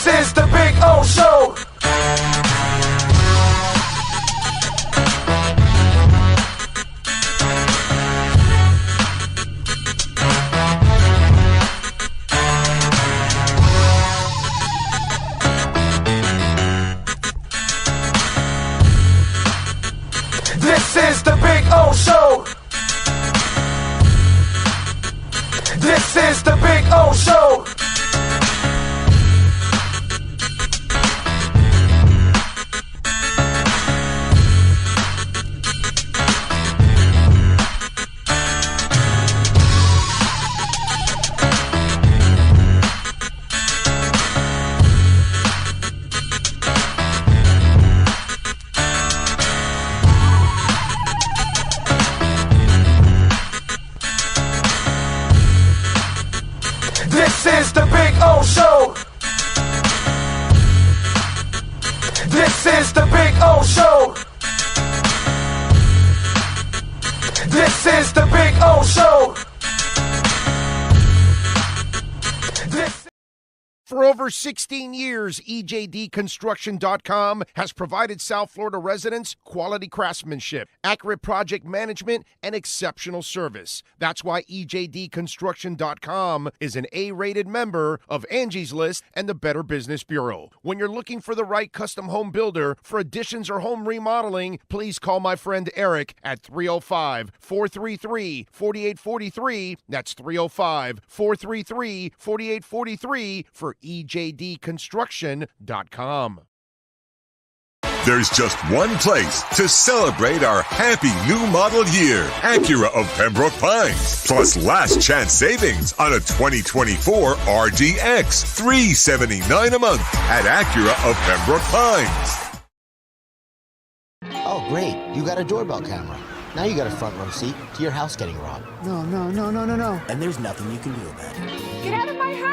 This is the Big O Show. This is the Big O Show. This is the Big O Show. This is the Big O Show. This is the Big O Show. This is the Big O Show. For over 16 years, EJDconstruction.com has provided South Florida residents quality craftsmanship, accurate project management, and exceptional service. That's why EJDconstruction.com is an A-rated member of Angie's List and the Better Business Bureau. When you're looking for the right custom home builder for additions or home remodeling, please call my friend Eric at 305-433-4843. That's 305-433-4843 for EJDconstruction.com. There's just one place to celebrate our happy new model year. Acura of Pembroke Pines. Plus last chance savings on a 2024 RDX. $379 a month at Acura of Pembroke Pines. Oh, great. You got a doorbell camera. Now you got a front row seat to your house getting robbed. No. And there's nothing you can do about it. Get out of my house!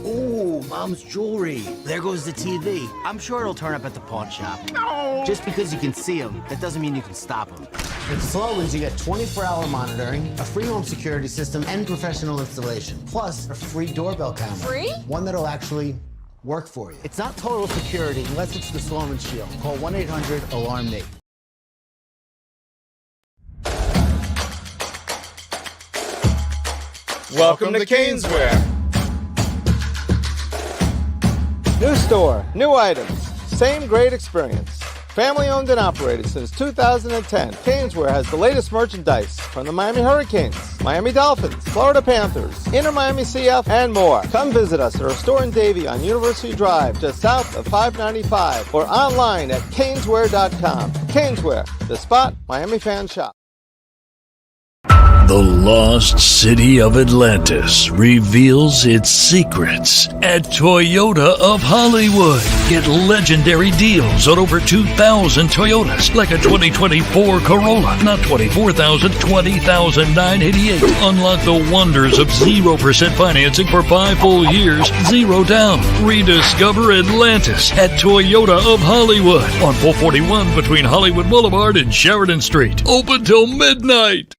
Ooh, Mom's jewelry. There goes the TV. I'm sure it'll turn up at the pawn shop. No! Just because you can see them, that doesn't mean you can stop them. With Slogans, you get 24-hour monitoring, a free home security system, and professional installation. Plus, a free doorbell camera. Free? One that'll actually work for you. It's not total security unless it's the Sloman Shield. Call 1-800-ALARM-NATE. Welcome to Caneswear. New store, new items, same great experience. Family owned and operated since 2010, Caneswear has the latest merchandise from the Miami Hurricanes, Miami Dolphins, Florida Panthers, Inter Miami CF, and more. Come visit us at our store in Davie on University Drive, just south of 595, or online at caneswear.com. Caneswear, the spot Miami fans shop. The lost city of Atlantis reveals its secrets at Toyota of Hollywood. Get legendary deals on over 2,000 Toyotas, like a 2024 Corolla, not $24,000, $20,988. Unlock the wonders of 0% financing for 5 full years, 0 down. Rediscover Atlantis at Toyota of Hollywood on 441 between Hollywood Boulevard and Sheridan Street. Open till midnight.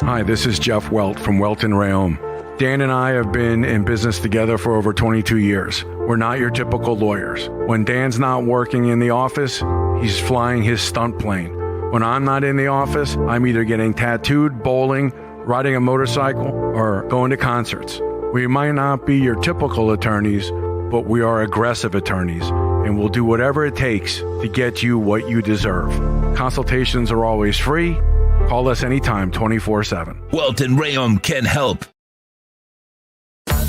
Hi, this is Jeff Welt from Welton Rayom. Dan and I have been in business together for over 22 years. We're not your typical lawyers. When Dan's not working in the office, he's flying his stunt plane. When I'm not in the office, I'm either getting tattooed, bowling, riding a motorcycle, or going to concerts. We might not be your typical attorneys, but we are aggressive attorneys, and we'll do whatever it takes to get you what you deserve. Consultations are always free. Call us anytime, 24/7. Welton Rayom can help.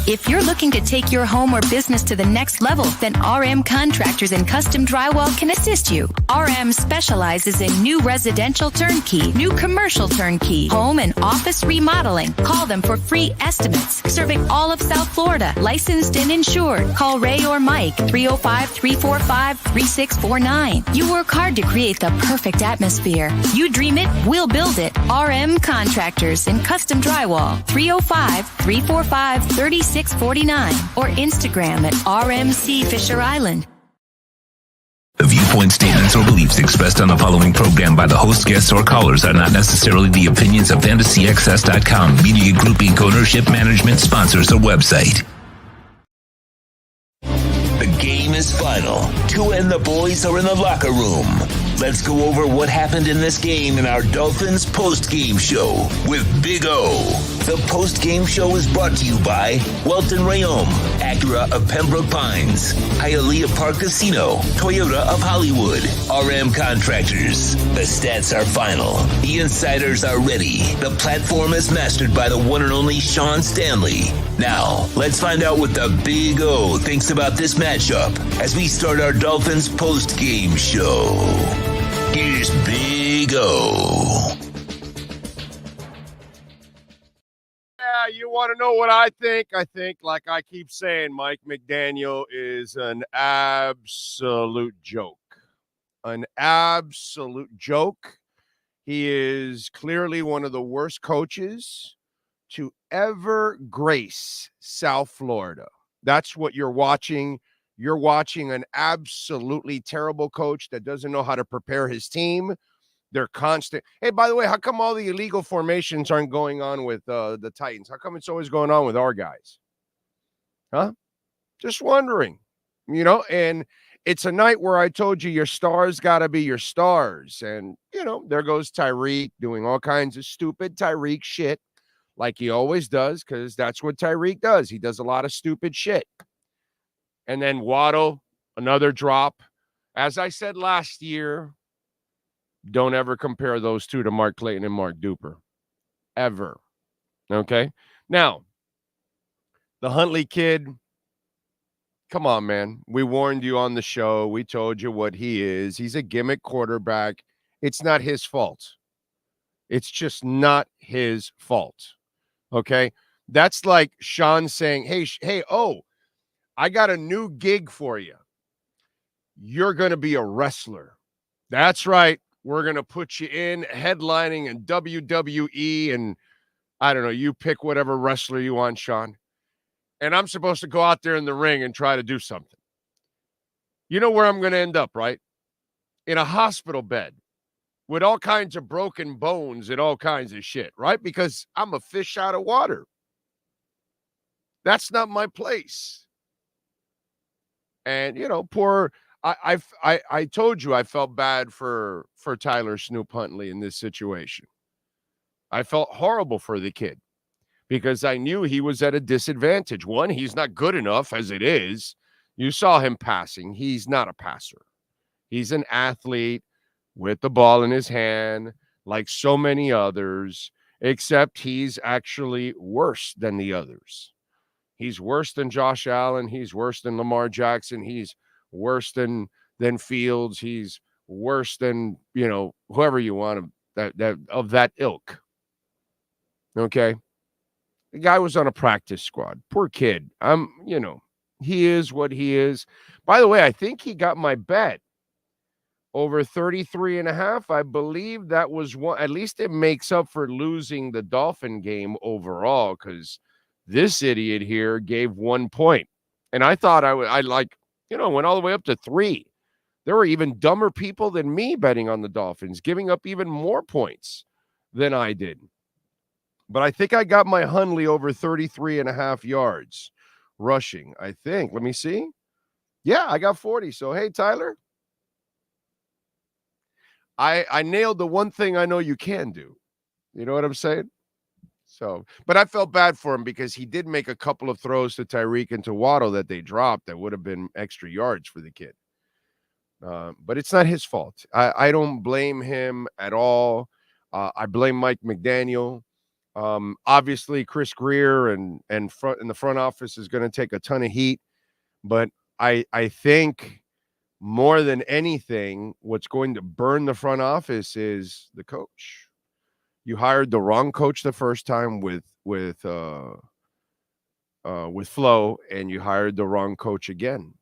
If you're looking to take your home or business to the next level, then RM Contractors and Custom Drywall can assist you. RM specializes in new residential turnkey, new commercial turnkey, home and office remodeling. Call them for free estimates. Serving all of South Florida, licensed and insured. Call Ray or Mike, 305-345-3649. You work hard to create the perfect atmosphere. You dream it, we'll build it. RM Contractors and Custom Drywall, 305-345-3649. Or Instagram at RMC Fisher Island. The viewpoint, statements, or beliefs expressed on the following program by the host, guests, or callers are not necessarily the opinions of FantasyAccess.com, Media Group Inc. ownership, management, sponsors, or website. The game is final. Tua and the boys are in the locker room. Let's go over what happened in this game in our Dolphins Postgame Show with Big O. The Postgame Show is brought to you by Welton Rayom, Acura of Pembroke Pines, Hialeah Park Casino, Toyota of Hollywood, RM Contractors. The stats are final. The insiders are ready. The platform is mastered by the one and only Sean Stanley. Now, let's find out what the Big O thinks about this matchup as we start our Dolphins Postgame Show. Here's Big O. Yeah, you want to know what I think? I think, like I keep saying, Mike McDaniel is an absolute joke. An absolute joke. He is clearly one of the worst coaches to ever grace South Florida. That's what you're watching. You're watching an absolutely terrible coach that doesn't know how to prepare his team. They're constant. Hey, by the way, how come all the illegal formations aren't going on with the Titans? How come it's always going on with our guys? Huh? Just wondering, and it's a night where I told you your stars got to be your stars. And, there goes Tyreek doing all kinds of stupid Tyreek shit like he always does, because that's what Tyreek does. He does a lot of stupid shit. And then Waddle, another drop. As I said last year, don't ever compare those two to Mark Clayton and Mark Duper. Ever. Okay? Now, the Huntley kid, come on, man. We warned you on the show. We told you what he is. He's a gimmick quarterback. It's not his fault. It's just not his fault. Okay? That's like Sean saying, hey, I got a new gig for you. You're going to be a wrestler. That's right. We're going to put you in headlining in WWE, and I don't know, you pick whatever wrestler you want, Sean. And I'm supposed to go out there in the ring and try to do something. You know where I'm going to end up, right? In a hospital bed with all kinds of broken bones and all kinds of shit, right? Because I'm a fish out of water. That's not my place. And, poor, I told you I felt bad for Tyler Snoop Huntley in this situation. I felt horrible for the kid because I knew he was at a disadvantage. One, he's not good enough as it is. You saw him passing. He's not a passer. He's an athlete with the ball in his hand, like so many others, except he's actually worse than the others. He's worse than Josh Allen. He's worse than Lamar Jackson. He's worse than Fields. He's worse than, whoever you want that of that ilk. Okay? The guy was on a practice squad. Poor kid. He is what he is. By the way, I think he got my bet over 33.5. I believe that was one. At least it makes up for losing the Dolphin game overall, because this idiot here gave 1 point. And I thought I went all the way up to 3. There were even dumber people than me betting on the Dolphins, giving up even more points than I did. But I think I got my Huntley over 33.5 yards rushing, I think. Let me see. Yeah, I got 40. So, hey, Tyler, I nailed the one thing I know you can do. You know what I'm saying? So, but I felt bad for him because he did make a couple of throws to Tyreek and to Waddle that they dropped that would have been extra yards for the kid. But it's not his fault. I don't blame him at all. I blame Mike McDaniel. Obviously, Chris Greer and in the front office is going to take a ton of heat. But I think more than anything, what's going to burn the front office is the coach. You hired the wrong coach the first time with Flo, and you hired the wrong coach again.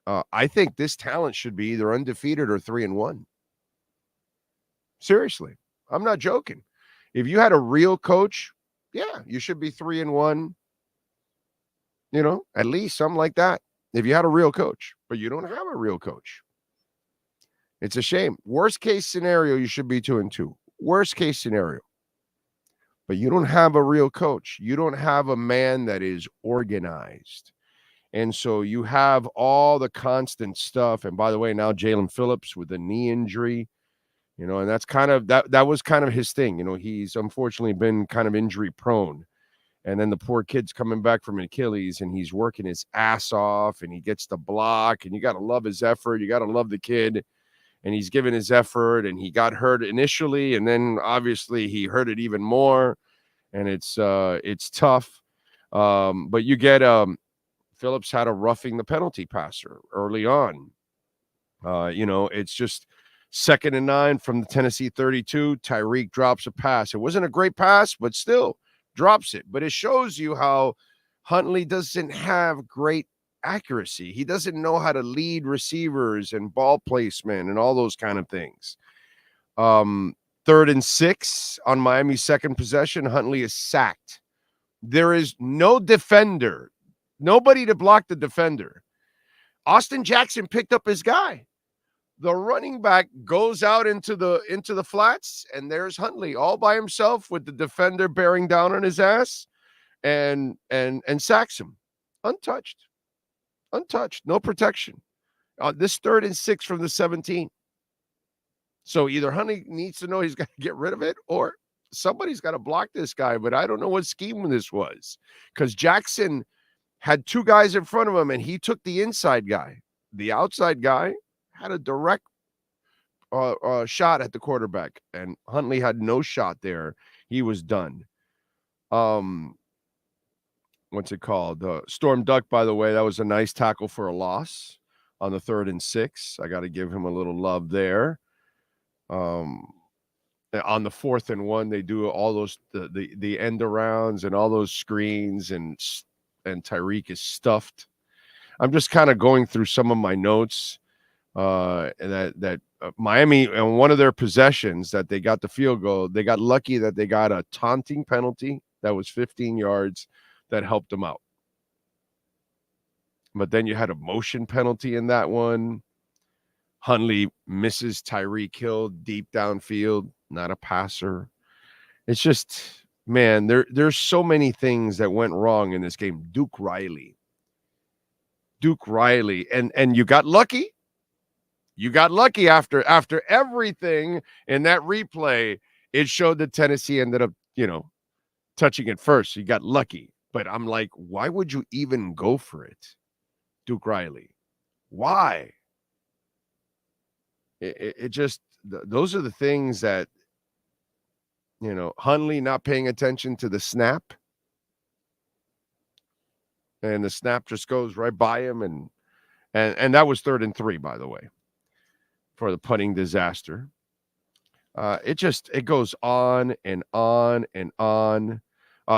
I think this talent should be either undefeated or 3-1. Seriously, I'm not joking. If you had a real coach, yeah, you should be 3-1. At least something like that. If you had a real coach, but you don't have a real coach. It's a shame. Worst case scenario, you should be 2-2. Worst case scenario. But you don't have a real coach. You don't have a man that is organized. And so you have all the constant stuff. And by the way, now Jalen Phillips with a knee injury, and that's kind of that was kind of his thing. He's unfortunately been kind of injury prone. And then the poor kid's coming back from Achilles and he's working his ass off and he gets the block and you got to love his effort. You got to love the kid. And he's given his effort and he got hurt initially. And then obviously he hurt it even more. And it's tough. But you get Phillips had a roughing the penalty passer early on. It's just 2nd and 9 from the Tennessee 32. Tyreek drops a pass. It wasn't a great pass, but still drops it. But it shows you how Huntley doesn't have great accuracy. He doesn't know how to lead receivers and ball placement and all those kind of things. 3rd and 6 on Miami's second possession. Huntley is sacked. There is no defender, nobody to block the defender. Austin Jackson picked up his guy. The running back goes out into the flats, and there's Huntley all by himself with the defender bearing down on his ass, and sacks him, untouched, no protection. This 3rd and 6 from the 17. So either Huntley needs to know he's got to get rid of it, or somebody's got to block this guy. But I don't know what scheme this was, because Jackson had 2 guys in front of him, and he took the inside guy. The outside guy had a direct shot at the quarterback, and Huntley had no shot there. He was done. What's it called? Storm Duck, by the way, that was a nice tackle for a loss on the 3rd and 6. I got to give him a little love there. On the 4th and 1, they do all those the end arounds and all those screens, and Tyreek is stuffed. I'm just kind of going through some of my notes. That Miami, on one of their possessions that they got the field goal, they got lucky that they got a taunting penalty that was 15 yards that helped them out. But then you had a motion penalty in that one. Huntley misses Tyreek Hill deep downfield, not a passer. It's just, man, there's so many things that went wrong in this game. Duke Riley, and you got lucky. You got lucky after everything in that replay. It showed that Tennessee ended up, touching it first. You got lucky. But I'm like, why would you even go for it, Duke Riley? Why? It just, those are the things that, Huntley not paying attention to the snap. And the snap just goes right by him. And that was 3rd and 3, by the way, for the punting disaster. It goes on and on and on.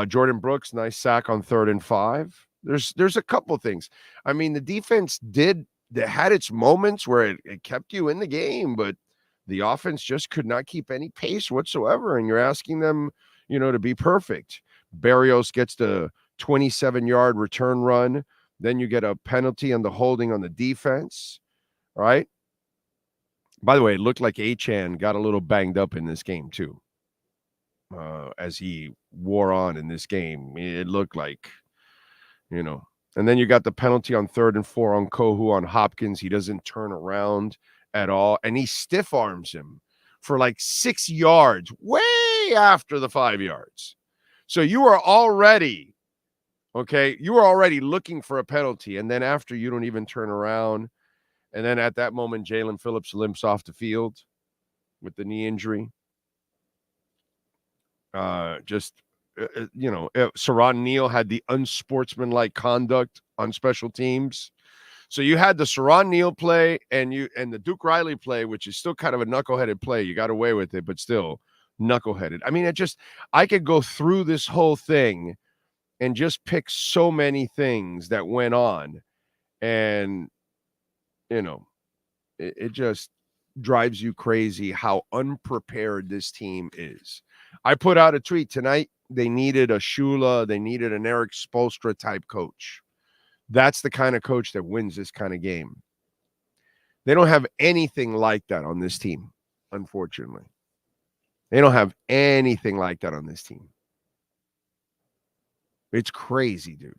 Jordan Brooks, nice sack on 3rd and 5. There's a couple things. I mean, the defense had its moments where it kept you in the game, but the offense just could not keep any pace whatsoever. And you're asking them, to be perfect. Berrios gets the 27-yard return run. Then you get a penalty on the holding on the defense, right? By the way, it looked like Achane got a little banged up in this game too. As he wore on in this game, it looked like, And then you got the penalty on 3rd and 4 on Kohu on Hopkins. He doesn't turn around at all, and he stiff arms him for like 6 yards, way after the 5 yards. So you are already looking for a penalty, and then after, you don't even turn around. And then at that moment, Jalen Phillips limps off the field with the knee injury. Saran Neal had the unsportsmanlike conduct on special teams. So you had the Saran Neal play and the Duke Riley play, which is still kind of a knuckleheaded play. You got away with it, but still knuckleheaded. I mean, I could go through this whole thing and just pick so many things that went on. And, it just drives you crazy how unprepared this team is. I put out a tweet tonight. They needed a Shula. They needed an Eric Spoelstra type coach. That's the kind of coach that wins this kind of game. They don't have anything like that on this team, unfortunately. They don't have anything like that on this team. It's crazy, dude.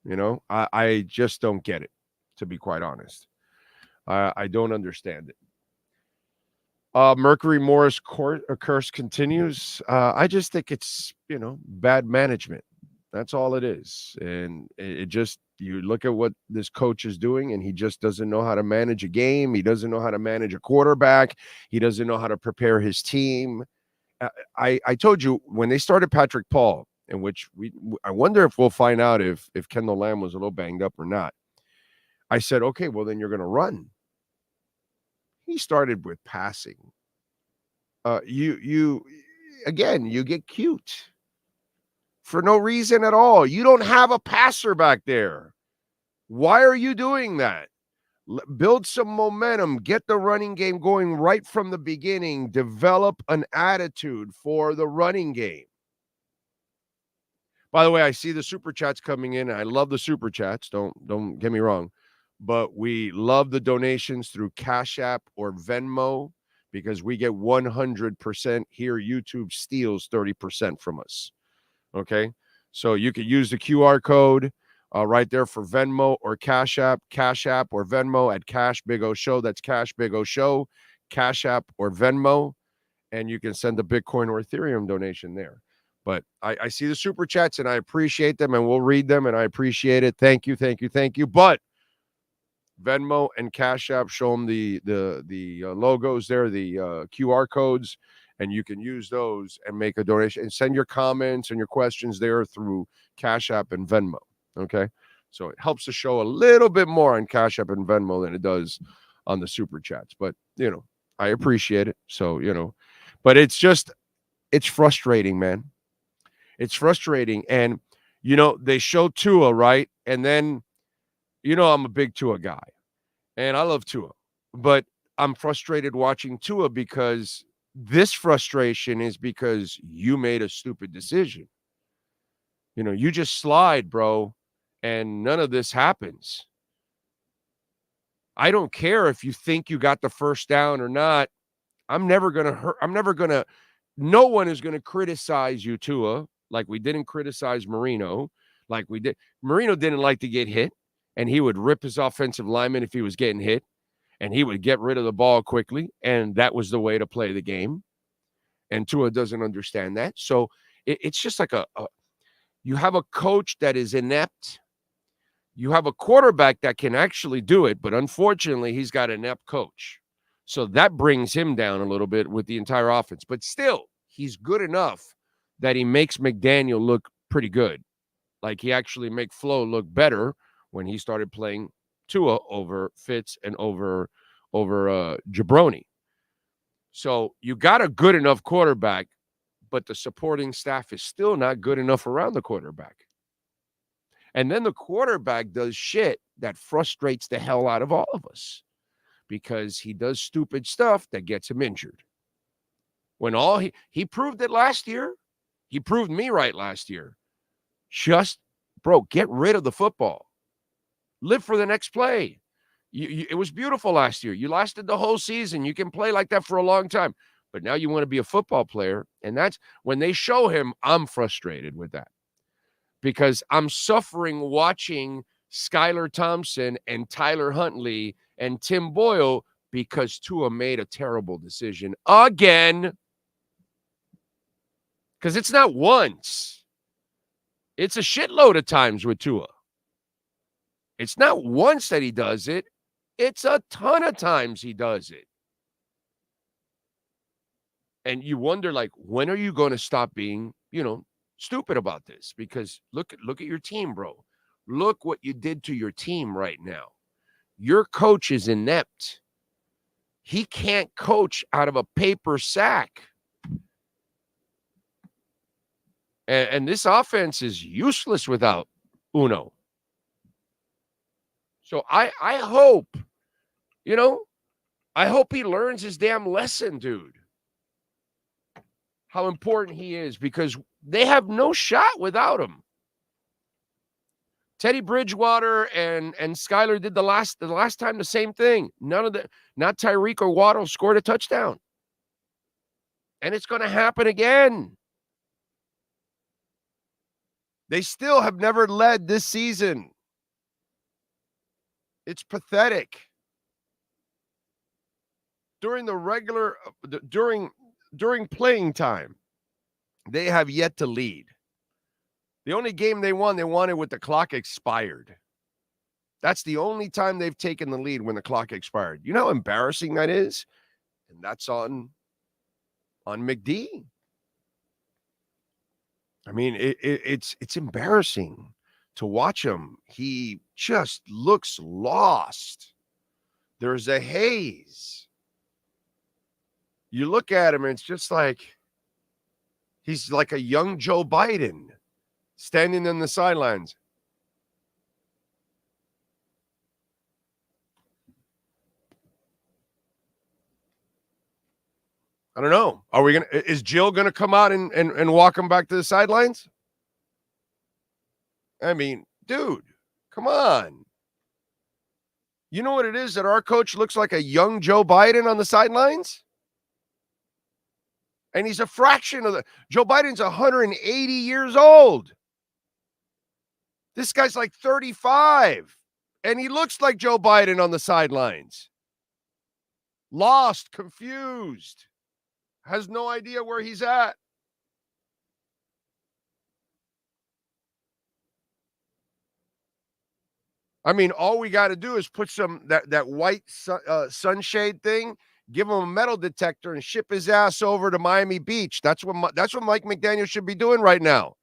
You know, I just don't get it, to be quite honest. I don't understand it. Mercury Morris curse continues. I just think it's, bad management. That's all it is. And it just, you look at what this coach is doing, and he just doesn't know how to manage a game. He doesn't know how to manage a quarterback. He doesn't know how to prepare his team. I told you when they started Patrick Paul, in which I wonder if we'll find out if Kendall Lamb was a little banged up or not. I said, okay, well, then you're going to run. He started with passing. You get cute for no reason at all. You don't have a passer back there. Why are you doing that? Build some momentum. Get the running game going right from the beginning. Develop an attitude for the running game. By the way, I see the super chats coming in. I love the super chats. Don't get me wrong. But we love the donations through Cash App or Venmo because we get 100% here. YouTube steals 30% from us. Okay? So you could use the QR code right there for Venmo or Cash App or Venmo at Cash Big O Show. That's Cash Big O Show, Cash App or Venmo. And you can send a Bitcoin or Ethereum donation there. But I see the super chats and I appreciate them, and we'll read them, and I appreciate it. Thank you. But Venmo and Cash App, show them the logos there, the QR codes, and you can use those and make a donation and send your comments and your questions there through Cash App and Venmo. Okay, so it helps the show a little bit more on Cash App and Venmo than it does on the super chats. But I appreciate it. So but it's frustrating, man. It's frustrating. And, they show Tua, right? And then, I'm a big Tua guy. And I love Tua. But I'm frustrated watching Tua because this frustration is because you made a stupid decision. You just slide, bro, and none of this happens. I don't care if you think you got the first down or not. No one is going to criticize you, Tua, like we didn't criticize Marino, like we did. Marino didn't like to get hit, and he would rip his offensive lineman if he was getting hit, and he would get rid of the ball quickly, and that was the way to play the game. And Tua doesn't understand that. So it's just like you have a coach that is inept. You have a quarterback that can actually do it, but unfortunately, he's got an inept coach. So that brings him down a little bit with the entire offense. But still, he's good enough that he makes McDaniel look pretty good. Like he actually make Flo look better when he started playing Tua over Fitz and over Jabroni. So you got a good enough quarterback, but the supporting staff is still not good enough around the quarterback. And then the quarterback does shit that frustrates the hell out of all of us because he does stupid stuff that gets him injured. When he proved it last year. He proved me right last year. Just, bro, get rid of the football. Live for the next play. It was beautiful last year. You lasted the whole season. You can play like that for a long time. But now you want to be a football player. And that's when they show him, I'm frustrated with that. Because I'm suffering watching Skylar Thompson and Tyler Huntley and Tim Boyle because Tua made a terrible decision again. Because it's not once. It's a shitload of times with Tua. It's not once that he does it. It's a ton of times he does it. And you wonder, when are you going to stop being, stupid about this? Because look at your team, bro. Look what you did to your team right now. Your coach is inept. He can't coach out of a paper sack. And this offense is useless without Uno. So I hope, I hope he learns his damn lesson, dude. How important he is, because they have no shot without him. Teddy Bridgewater and Skyler did the last time the same thing. Not Tyreek or Waddle scored a touchdown. And it's going to happen again. They still have never led this season. It's pathetic. During playing time, they have yet to lead. The only game they won it with the clock expired. That's the only time they've taken the lead, when the clock expired. You know how embarrassing that is? And that's on McD. I mean, it's embarrassing to watch him. He just looks lost. There's a haze. You look at him and it's just like he's like a young Joe Biden standing on the sidelines. I don't know. Is Jill going to come out and walk him back to the sidelines? I mean, dude, come on. You know what it is that our coach looks like a young Joe Biden on the sidelines? And he's a fraction of Joe Biden's 180 years old. This guy's like 35. And he looks like Joe Biden on the sidelines. Lost, confused. Has no idea where he's at. I mean, all we got to do is put that white sunshade thing, give him a metal detector, and ship his ass over to Miami Beach. That's what Mike McDaniels should be doing right now.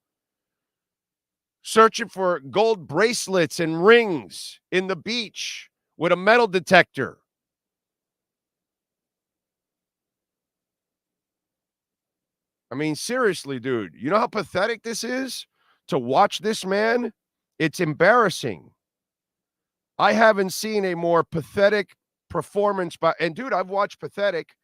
Searching for gold bracelets and rings in the beach with a metal detector. I mean, seriously, dude, you know how pathetic this is to watch this man? It's embarrassing. I haven't seen a more pathetic performance and dude, I've watched pathetic.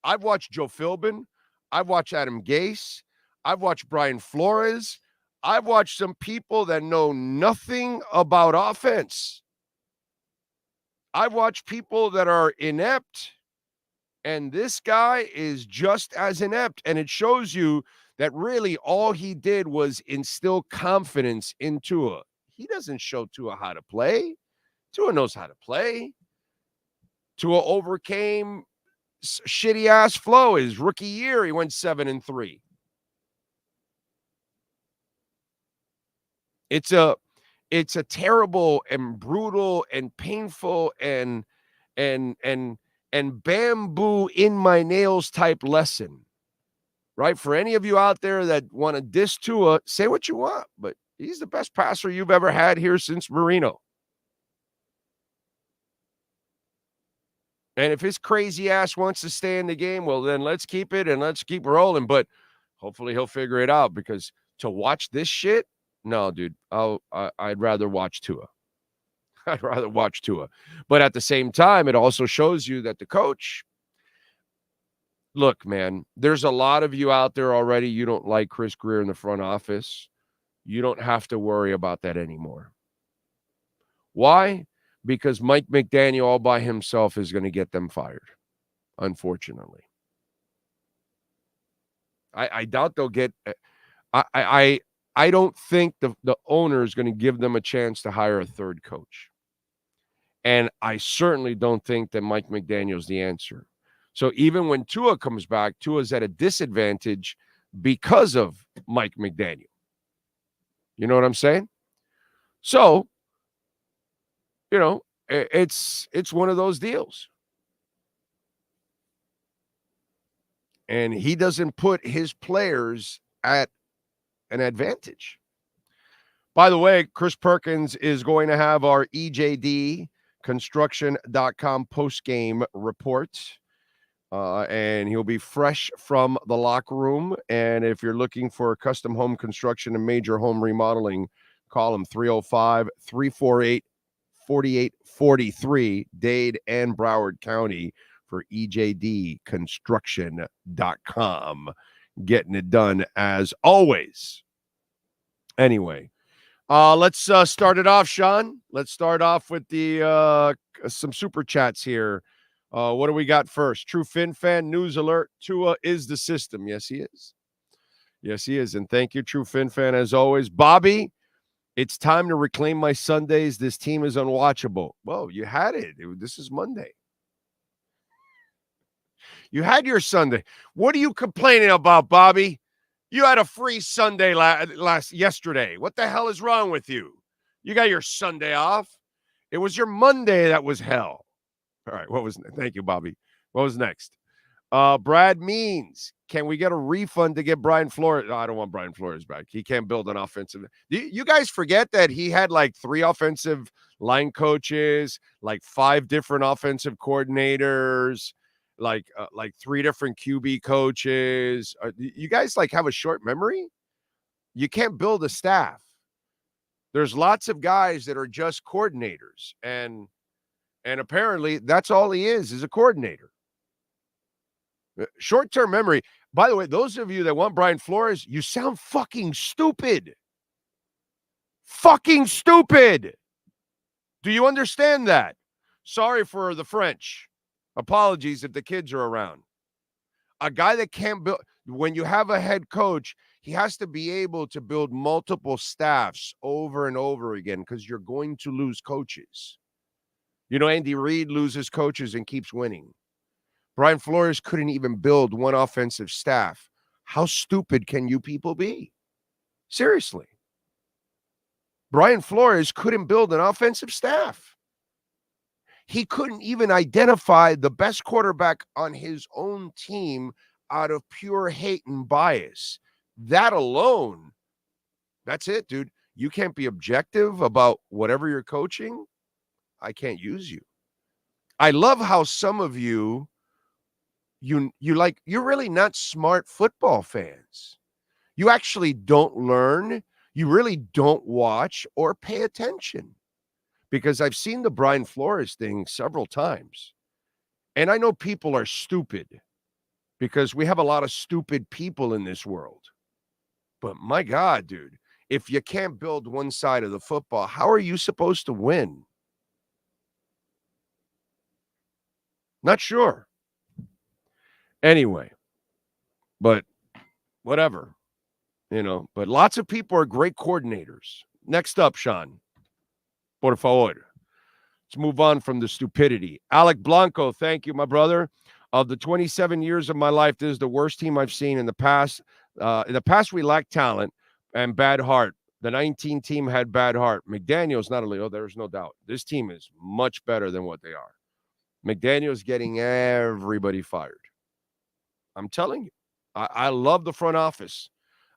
I've watched Joe Philbin. I've watched Adam Gase. I've watched Brian Flores. I've watched some people that know nothing about offense. I've watched people that are inept. And this guy is just as inept. And it shows you that really all he did was instill confidence in Tua. He doesn't show Tua how to play. Tua knows how to play. Tua overcame shitty-ass flow. His rookie year, he went 7-3. It's a terrible and brutal and painful and bamboo in my nails type lesson, right? For any of you out there that want to diss Tua, say what you want, but he's the best passer you've ever had here since Marino. And if his crazy ass wants to stay in the game, well, then let's keep it and let's keep rolling. But hopefully he'll figure it out, because to watch this shit, no, dude, I'd rather watch Tua. I'd rather watch Tua. But at the same time, it also shows you that the coach, look, man, there's a lot of you out there already. You don't like Chris Greer in the front office. You don't have to worry about that anymore. Why? Because Mike McDaniel all by himself is going to get them fired, unfortunately. I doubt they'll get I don't think the owner is going to give them a chance to hire a third coach. And I certainly don't think that Mike McDaniel is the answer. So even when Tua comes back, Tua's at a disadvantage because of Mike McDaniel. You know what I'm saying? So, you know, it's one of those deals. And he doesn't put his players at an advantage. By the way, Chris Perkins is going to have our EJD construction.com post-game report. And he'll be fresh from the locker room. And if you're looking for custom home construction and major home remodeling, call him 305-348-4843, Dade and Broward County, for EJDconstruction.com. Getting it done as always. Anyway, Let's start it off, Sean. Let's start off with the some super chats here. What do we got first? True Fin fan news alert. Tua is the system. Yes, he is. Yes, he is. And thank you, True Fin fan, as always. Bobby, it's time to reclaim my Sundays. This team is unwatchable. Whoa, you had it. This is Monday. You had your Sunday. What are you complaining about, Bobby? You had a free Sunday yesterday. What the hell is wrong with you? You got your Sunday off. It was your Monday that was hell. All right, thank you, Bobby. What was next? Brad Means, can we get a refund to get Brian Flores? No, I don't want Brian Flores back. He can't build an offensive. You guys forget that he had like 3 offensive line coaches, like 5 different offensive coordinators, like 3 different QB coaches. You guys like have a short memory? You can't build a staff. There's lots of guys that are just coordinators, and apparently that's all he is a coordinator. Short-term memory. By the way, those of you that want Brian Flores, you sound fucking stupid. Fucking stupid. Do you understand that? Sorry for the French. Apologies if the kids are around. A guy that can't build, when you have a head coach, he has to be able to build multiple staffs over and over again because you're going to lose coaches. You know, Andy Reid loses coaches and keeps winning. Brian Flores couldn't even build one offensive staff. How stupid can you people be? Seriously. Brian Flores couldn't build an offensive staff. He couldn't even identify the best quarterback on his own team out of pure hate and bias. That alone, that's it, dude. You can't be objective about whatever you're coaching. I can't use you. I love how some of you're really not smart football fans. You actually don't learn. You really don't watch or pay attention. Because I've seen the Brian Flores thing several times. And I know people are stupid because we have a lot of stupid people in this world. But my God, dude, if you can't build one side of the football, how are you supposed to win? Not sure. Anyway, but whatever, but lots of people are great coordinators. Next up, Sean, por favor. Let's move on from the stupidity. Alec Blanco, thank you, my brother. Of the 27 years of my life, this is the worst team I've seen in the past. In the past, we lacked talent and bad heart. The 19 team had bad heart. McDaniels, not only, there's no doubt. This team is much better than what they are. McDaniels getting everybody fired. I'm telling you, I love the front office.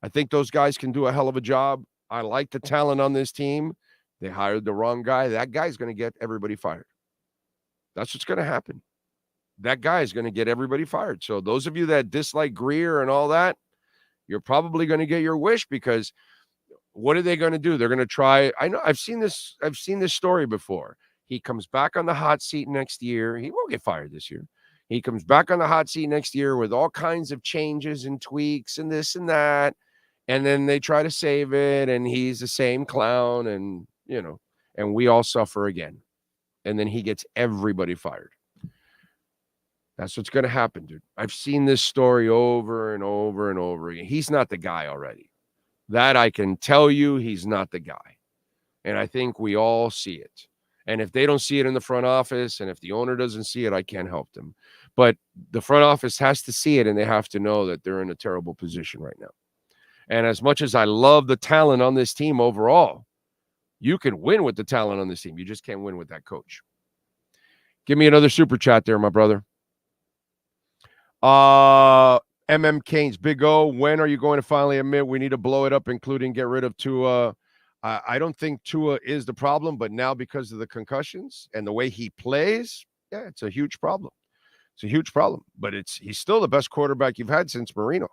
I think those guys can do a hell of a job. I like the talent on this team. They hired the wrong guy. That guy's going to get everybody fired. That's what's going to happen. That guy is going to get everybody fired. So those of you that dislike Greer and all that, you're probably going to get your wish because what are they going to do? They're going to try. I know I've seen this story before. He comes back on the hot seat next year. He won't get fired this year. He comes back on the hot seat next year with all kinds of changes and tweaks and this and that. And then they try to save it. And he's the same clown. And, and we all suffer again. And then he gets everybody fired. That's what's going to happen, dude. I've seen this story over and over and over again. He's not the guy already. That I can tell you, he's not the guy. And I think we all see it. And if they don't see it in the front office, and if the owner doesn't see it, I can't help them. But the front office has to see it, and they have to know that they're in a terrible position right now. And as much as I love the talent on this team overall, you can win with the talent on this team. You just can't win with that coach. Give me another super chat there, my brother. MM Keynes, Big O, when are you going to finally admit we need to blow it up, including get rid of Tua? I don't think Tua is the problem, but now because of the concussions and the way he plays, yeah, it's a huge problem. It's a huge problem, but he's still the best quarterback you've had since Marino.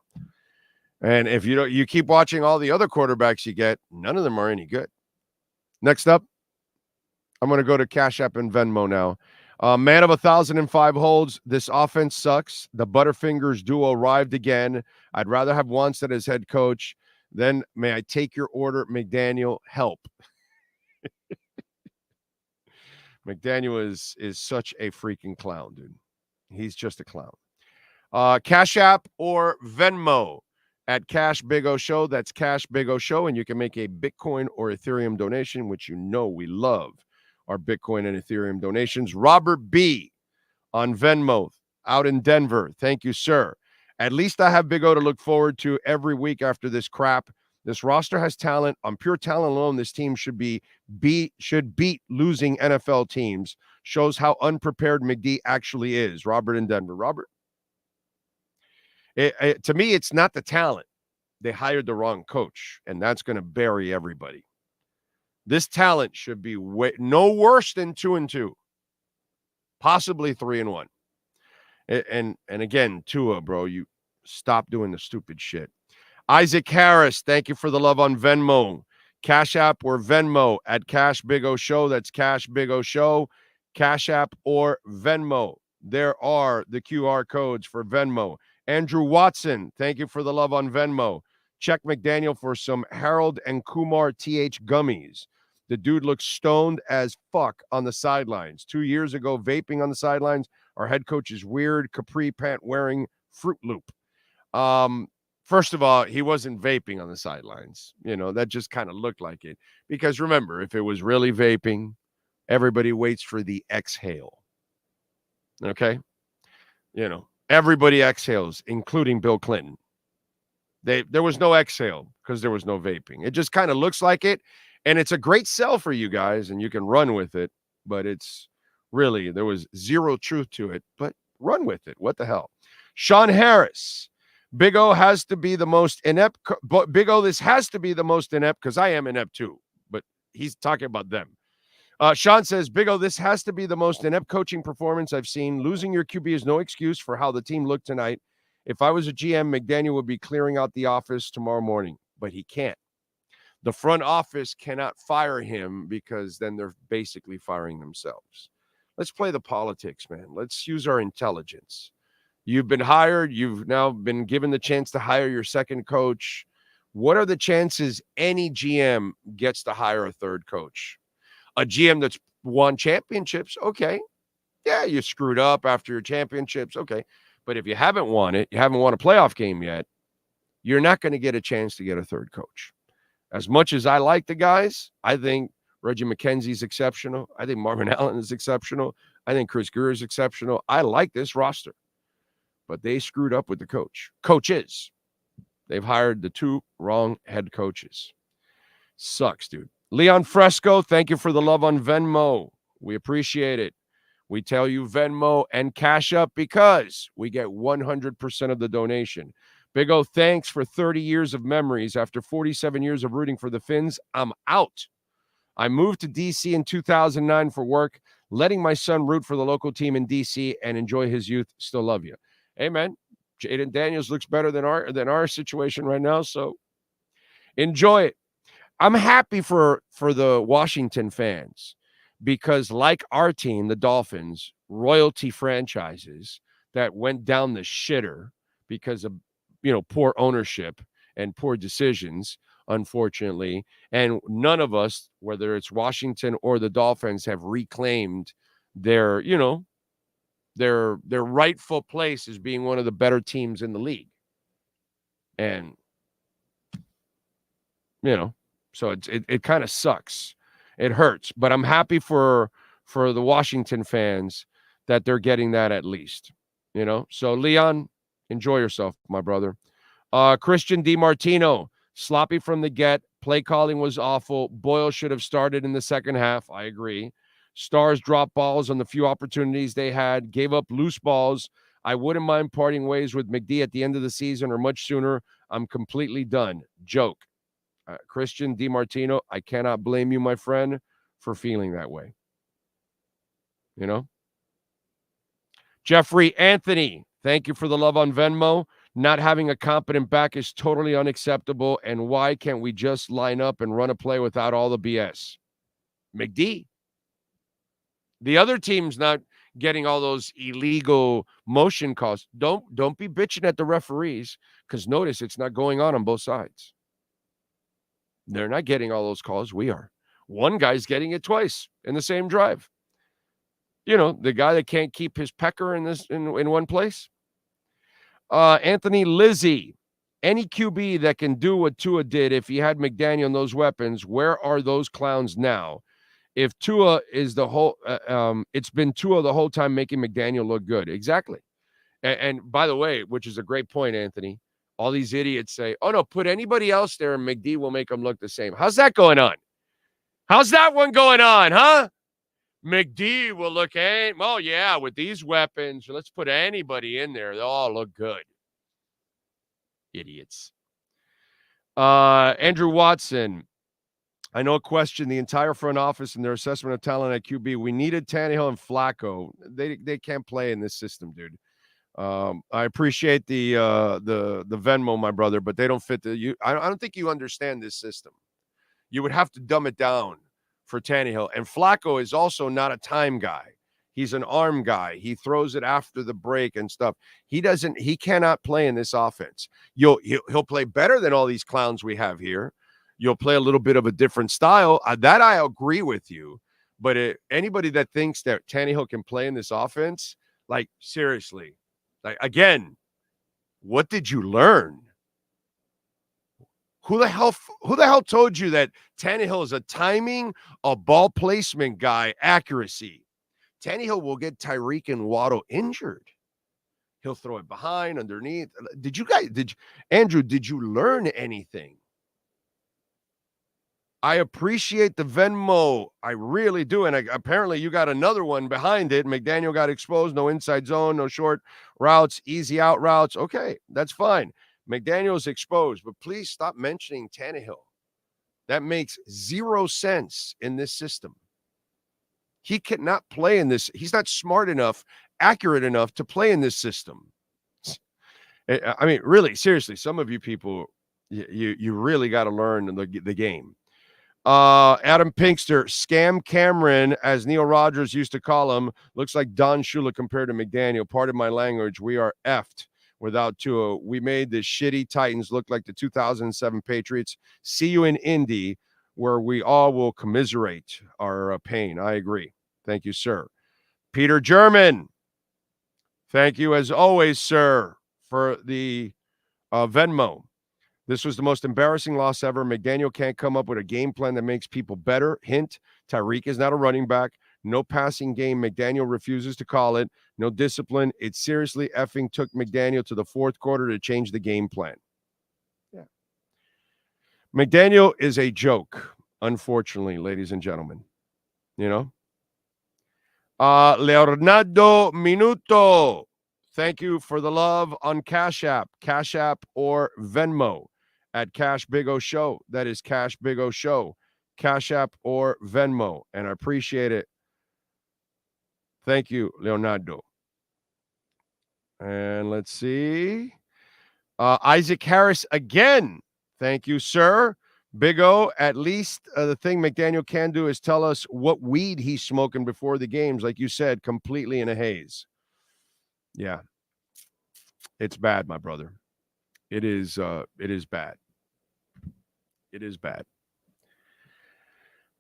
And if you keep watching all the other quarterbacks you get, none of them are any good. Next up, I'm going to go to Cash App and Venmo now. Man of 1,005 holds. This offense sucks. The Butterfingers duo arrived again. I'd rather have Wannstedt as head coach Then may I take your order, McDaniel? Help. McDaniel is such a freaking clown, dude. He's just a clown. Cash App or Venmo at Cash Big O Show. That's Cash Big O Show, and you can make a Bitcoin or Ethereum donation, which you know we love our Bitcoin and Ethereum donations. Robert B. on Venmo out in Denver. Thank you, sir. At least I have Big O to look forward to every week after this crap. This roster has talent. On pure talent alone, this team should beat losing NFL teams. Shows how unprepared McD actually is. Robert in Denver. Robert? To me, it's not the talent. They hired the wrong coach, and that's going to bury everybody. This talent should be no worse than 2-2, possibly 3-1. And again, Tua, bro, you stop doing the stupid shit. Isaac Harris, thank you for the love on Venmo. Cash App or Venmo at Cash Big O Show. That's Cash Big O Show. Cash App or Venmo. There are the QR codes for Venmo. Andrew Watson, thank you for the love on Venmo. Check McDaniel for some Harold and Kumar TH gummies. The dude looks stoned as fuck on the sidelines. 2 years ago, vaping on the sidelines. Our head coach is weird, capri pant wearing Fruit Loop. First of all, he wasn't vaping on the sidelines. You know, that just kind of looked like it. Because remember, if it was really vaping, everybody waits for the exhale. Okay? You know, everybody exhales, including Bill Clinton. There was no exhale because there was no vaping. It just kind of looks like it. And it's a great sell for you guys, and you can run with it. But it's really, there was zero truth to it. But run with it. What the hell? Sean Harris. Big O has to be the most inept. Big O, this has to be the most inept because I am inept too. But he's talking about them. Sean says, Big O, this has to be the most inept coaching performance I've seen. Losing your QB is no excuse for how the team looked tonight. If I was a GM, McDaniel would be clearing out the office tomorrow morning, but he can't. The front office cannot fire him because then they're basically firing themselves. Let's play the politics, man. Let's use our intelligence. You've been hired. You've now been given the chance to hire your second coach. What are the chances any GM gets to hire a third coach? A GM that's won championships, okay. Yeah, you screwed up after your championships, okay. But if you haven't won it, you haven't won a playoff game yet, you're not going to get a chance to get a third coach. As much as I like the guys, I think Reggie McKenzie's exceptional. I think Marvin Allen is exceptional. I think Chris Greer is exceptional. I like this roster. But they screwed up with the coaches. They've hired the two wrong head coaches. Sucks, dude. Leon Fresco, thank you for the love on Venmo. We appreciate it. We tell you Venmo and Cash Up because we get 100% of the donation. Big O, thanks for 30 years of memories. After 47 years of rooting for the Finns, I'm out. I moved to D.C. in 2009 for work, letting my son root for the local team in D.C. and enjoy his youth. Still love you. Hey, man, Jaden Daniels looks better than our situation right now, so enjoy it. I'm happy for the Washington fans because, like our team, the Dolphins, royalty franchises that went down the shitter because of, poor ownership and poor decisions, unfortunately, and none of us, whether it's Washington or the Dolphins, have reclaimed their rightful place as being one of the better teams in the league. And, so it kind of sucks. It hurts. But I'm happy for the Washington fans that they're getting that at least. So, Leon, enjoy yourself, my brother. Christian DiMartino, sloppy from the get. Play calling was awful. Boyle should have started in the second half. I agree. Stars dropped balls on the few opportunities they had, gave up loose balls. I wouldn't mind parting ways with McD at the end of the season or much sooner. I'm completely done. Joke. Christian DiMartino, I cannot blame you, my friend, for feeling that way. Jeffrey Anthony, thank you for the love on Venmo. Not having a competent back is totally unacceptable. And why can't we just line up and run a play without all the BS? McD. The other team's not getting all those illegal motion calls. Don't be bitching at the referees because notice it's not going on both sides. They're not getting all those calls. We are. One guy's getting it twice in the same drive. You know, the guy that can't keep his pecker in one place. Anthony Lizzie, any QB that can do what Tua did if he had McDaniel and those weapons, where are those clowns now? If Tua is the whole, it's been Tua the whole time making McDaniel look good. Exactly. And by the way, which is a great point, Anthony, all these idiots say, oh, no, put anybody else there and McD will make them look the same. How's that going on? How's that one going on, huh? McD will look, well, yeah, with these weapons, let's put anybody in there. They'll all look good. Idiots. Andrew Watson, I know question the entire front office and their assessment of talent at QB. We needed Tannehill and Flacco. They can't play in this system, dude. I appreciate the Venmo, my brother, but they don't fit I don't think you understand this system. You would have to dumb it down for Tannehill. And Flacco is also not a time guy. He's an arm guy. He throws it after the break and stuff. He cannot play in this offense. He'll play better than all these clowns we have here. You'll play a little bit of a different style. That I agree with you. But anybody that thinks that Tannehill can play in this offense, like, seriously, like, again, what did you learn? Who the hell told you that Tannehill is a timing, a ball placement guy, accuracy? Tannehill will get Tyreek and Waddle injured. He'll throw it behind, underneath. Andrew, did you learn anything? I appreciate the Venmo. I really do. And apparently you got another one behind it. McDaniel got exposed. No inside zone, no short routes, easy out routes. Okay, that's fine. McDaniel's exposed, but please stop mentioning Tannehill. That makes zero sense in this system. He cannot play in this. He's not smart enough, accurate enough to play in this system. I mean, really, seriously, some of you people, you really got to learn the game. Adam Pinkster, Scam Cameron, as Neil Rogers used to call him, looks like Don Shula compared to McDaniel. Pardon my language. We are effed without Tua. We made the shitty Titans look like the 2007 Patriots. See you in Indy, where we all will commiserate our pain. I agree. Thank you, sir. Peter German, thank you as always, sir, for the Venmo. This was the most embarrassing loss ever. McDaniel can't come up with a game plan that makes people better. Hint, Tyreek is not a running back. No passing game. McDaniel refuses to call it. No discipline. It seriously effing took McDaniel to the fourth quarter to change the game plan. Yeah. McDaniel is a joke, unfortunately, ladies and gentlemen. You know? Leonardo Minuto, thank you for the love on Cash App or Venmo at Cash Big O Show. That is Cash Big O Show, Cash App or Venmo, and I appreciate it. Thank you, Leonardo. And let's see. Isaac Harris again. Thank you, sir. Big O, at least the thing McDaniel can do is tell us what weed he's smoking before the games. Like you said, completely in a haze. Yeah. It's bad, my brother. It is bad. It is bad.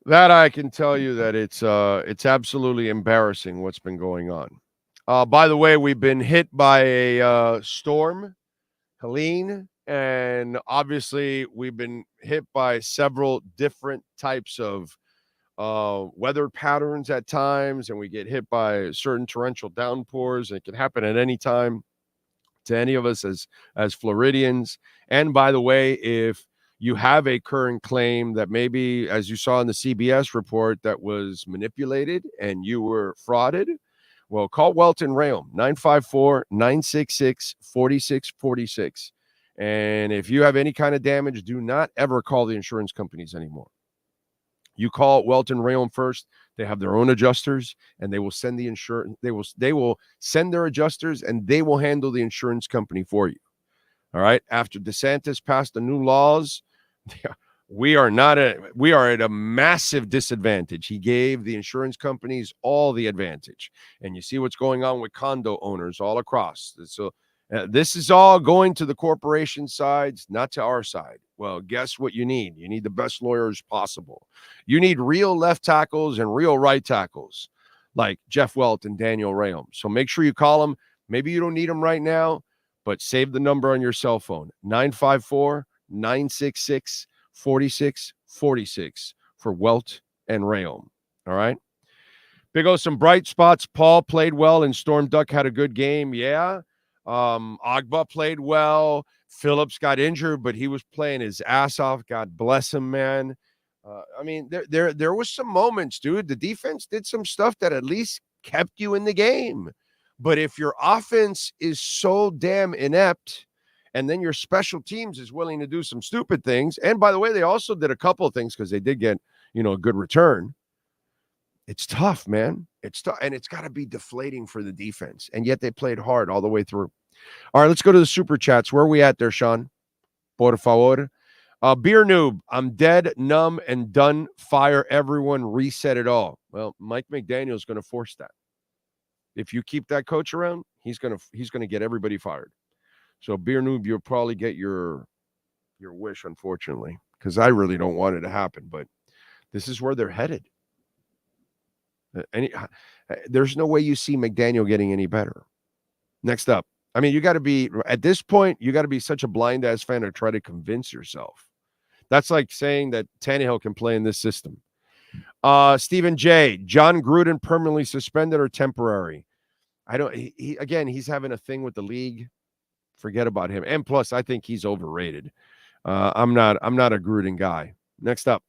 That I can tell you that it's absolutely embarrassing what's been going on. By the way, we've been hit by a storm, Helene, and obviously we've been hit by several different types of weather patterns at times, and we get hit by certain torrential downpours. It can happen at any time to any of us as Floridians. And by the way, if you have a current claim that maybe, as you saw in the CBS report, that was manipulated and you were frauded, well, call Welton Realm, 954-966-4646. And if you have any kind of damage, do not ever call the insurance companies anymore. You call Welton Realm first. They have their own adjusters, and they will send the insurance. They will send their adjusters, and they will handle the insurance company for you. All right. After DeSantis passed the new laws, we are at a massive disadvantage. He gave the insurance companies all the advantage, and you see what's going on with condo owners all across. So, This is all going to the corporation sides, not to our side. Well, guess what you need? You need the best lawyers possible. You need real left tackles and real right tackles like Jeff Welt and Daniel Rayom. So make sure you call them. Maybe you don't need them right now, but save the number on your cell phone, 954-966-4646 for Welt and Rayom. All right? Big O, some bright spots. Paul played well and Storm Duck had a good game. Yeah. Agba played well. Phillips got injured, but he was playing his ass off. God bless him, man. I mean, there was some moments, dude. The defense did some stuff that at least kept you in the game. But if your offense is so damn inept, and then your special teams is willing to do some stupid things, and by the way, they also did a couple of things because they did get, a good return. It's tough, man. It's tough, and it's got to be deflating for the defense. And yet they played hard all the way through. All right, let's go to the super chats. Where are we at there, Sean? Por favor. Beer Noob, I'm dead, numb, and done. Fire everyone, reset it all. Well, Mike McDaniels is going to force that. If you keep that coach around, he's going to get everybody fired. So Beer Noob, you'll probably get your wish, unfortunately, because I really don't want it to happen. But this is where they're headed. There's no way you see McDaniel getting any better. Next up, I mean, you got to be, at this point, you got to be such a blind-ass fan to try to convince yourself. That's like saying that Tannehill can play in this system. Stephen J. John Gruden permanently suspended or temporary? He's having a thing with the league. Forget about him. And plus, I think he's overrated. I'm not a Gruden guy. Next up,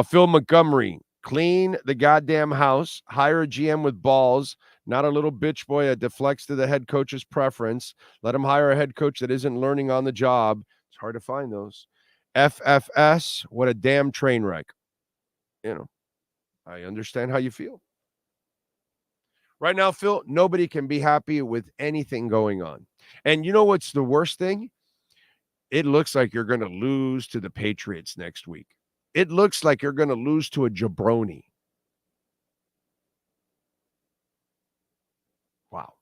Phil Montgomery. Clean the goddamn house. Hire a GM with balls, not a little bitch boy that deflects to the head coach's preference. Let him hire a head coach that isn't learning on the job. It's hard to find those. FFS, what a damn train wreck. I understand how you feel. Right now, Phil, nobody can be happy with anything going on. And you know what's the worst thing? It looks like you're going to lose to the Patriots next week. It looks like you're going to lose to a jabroni. Wow.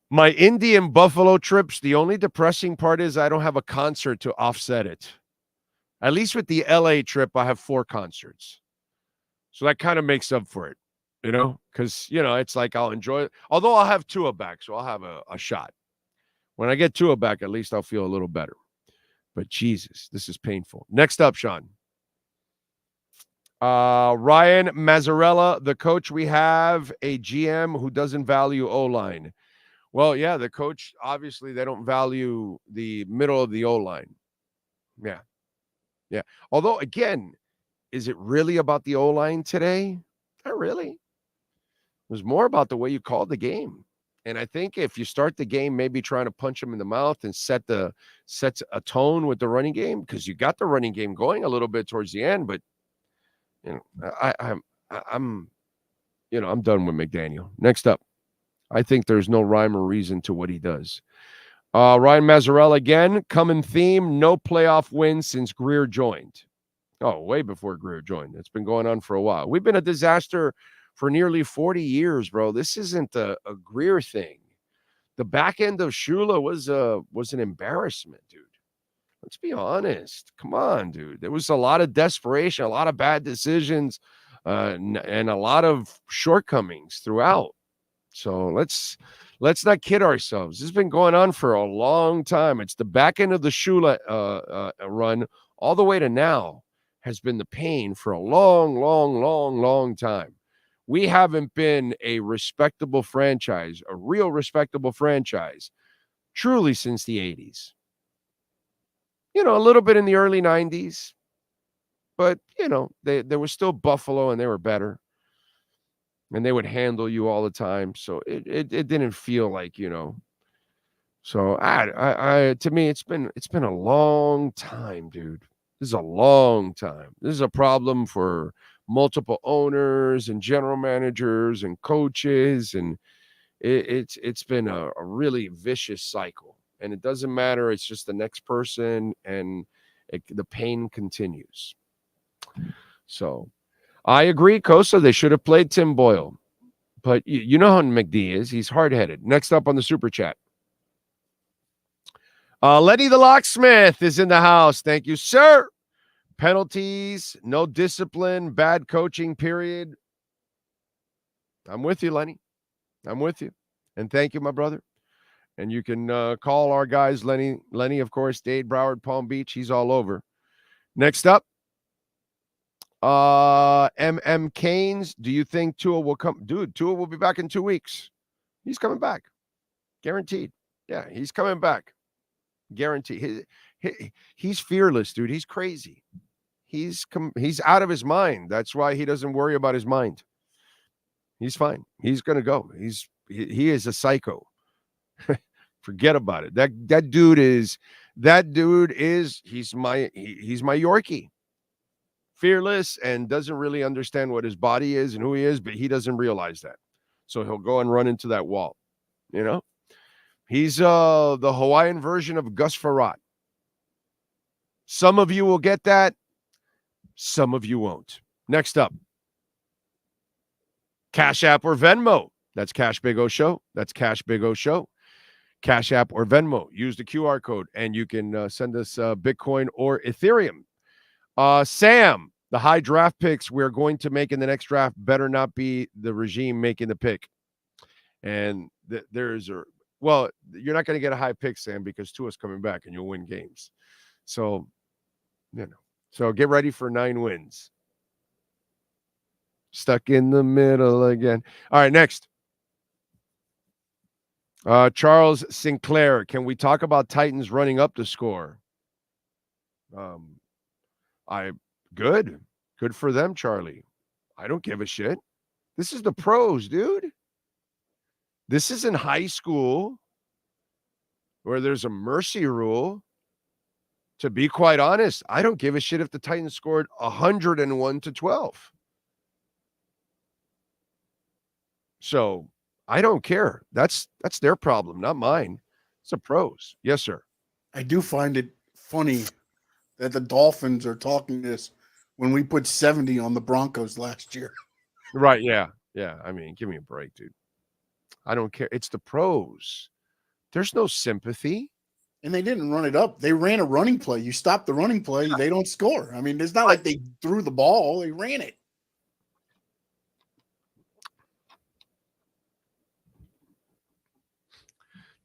My Indy and Buffalo trips, the only depressing part is I don't have a concert to offset it. At least with the LA trip, I have 4 concerts. So that kind of makes up for it, because, it's like I'll enjoy it. Although I'll have Tua back, so I'll have a shot. When I get Tua back, at least I'll feel a little better. But Jesus, this is painful. Next up, Sean. Ryan Mazzarella, the coach, we have a GM who doesn't value O-line. Well, yeah, the coach, obviously, they don't value the middle of the O-line. Yeah. Yeah. Although, again, is it really about the O-line today? Not really. It was more about the way you called the game. And I think if you start the game maybe trying to punch them in the mouth and sets a tone with the running game, because you got the running game going a little bit towards the end, but I'm done with McDaniel. Next up, I think there's no rhyme or reason to what he does. Ryan Mazzarella again, common theme, no playoff wins since Greer joined. Oh, way before Greer joined. It's been going on for a while. We've been a disaster for nearly 40 years, bro. This isn't a Greer thing. The back end of Shula was an embarrassment, dude. Let's be honest. Come on, dude. There was a lot of desperation, a lot of bad decisions, and a lot of shortcomings throughout. So let's not kid ourselves. This has been going on for a long time. It's the back end of the Shula run all the way to now has been the pain for a long time. We haven't been a respectable franchise, a real respectable franchise, truly since the 80s. A little bit in the early 90s, but, there was still Buffalo and they were better. And they would handle you all the time. So it didn't feel like, So to me, it's been a long time, dude. This is a long time. This is a problem for multiple owners and general managers and coaches, and it's been a really vicious cycle. And it doesn't matter. It's just the next person, and the pain continues. So I agree, Kosa. They should have played Tim Boyle. But you know how McD is. He's hard-headed. Next up on the Super Chat. Lenny the Locksmith is in the house. Thank you, sir. Penalties, no discipline, bad coaching, period. I'm with you, Lenny. I'm with you. And thank you, my brother. And you can call our guys, Lenny, of course, Dade, Broward, Palm Beach. He's all over. Next up, MM Canes. Do you think Tua will come? Dude, Tua will be back in 2 weeks. He's coming back. Guaranteed. Yeah, he's coming back. Guaranteed. He's fearless, dude. He's crazy. He's out of his mind. That's why he doesn't worry about his mind. He's fine. He's going to go. He is a psycho. Forget about it. That dude is he's my Yorkie. Fearless and doesn't really understand what his body is and who he is, but he doesn't realize that. So he'll go and run into that wall. You know? He's the Hawaiian version of Gus Farrat. Some of you will get that. Some of you won't. Next up. Cash App or Venmo. That's Cash Big O Show. That's Cash Big O Show. Cash App or Venmo. Use the QR code and you can send us Bitcoin or Ethereum. Sam, the high draft picks we're going to make in the next draft better not be the regime making the pick. And you're not going to get a high pick, Sam, because Tua's coming back and you'll win games. So, so get ready for 9 wins. Stuck in the middle again. All right, next. Charles Sinclair, can we talk about Titans running up the score? Good for them, Charlie. I don't give a shit. This is the pros, dude. This isn't high school where there's a mercy rule. To be quite honest, I don't give a shit if the Titans scored 101-12. So I don't care. That's their problem, not mine. It's the pros. Yes, sir. I do find it funny that the Dolphins are talking this when we put 70 on the Broncos last year. Right, yeah. Yeah, I mean, give me a break, dude. I don't care. It's the pros. There's no sympathy. And they didn't run it up. They ran a running play. You stop the running play, they don't score. I mean, it's not like they threw the ball. They ran it.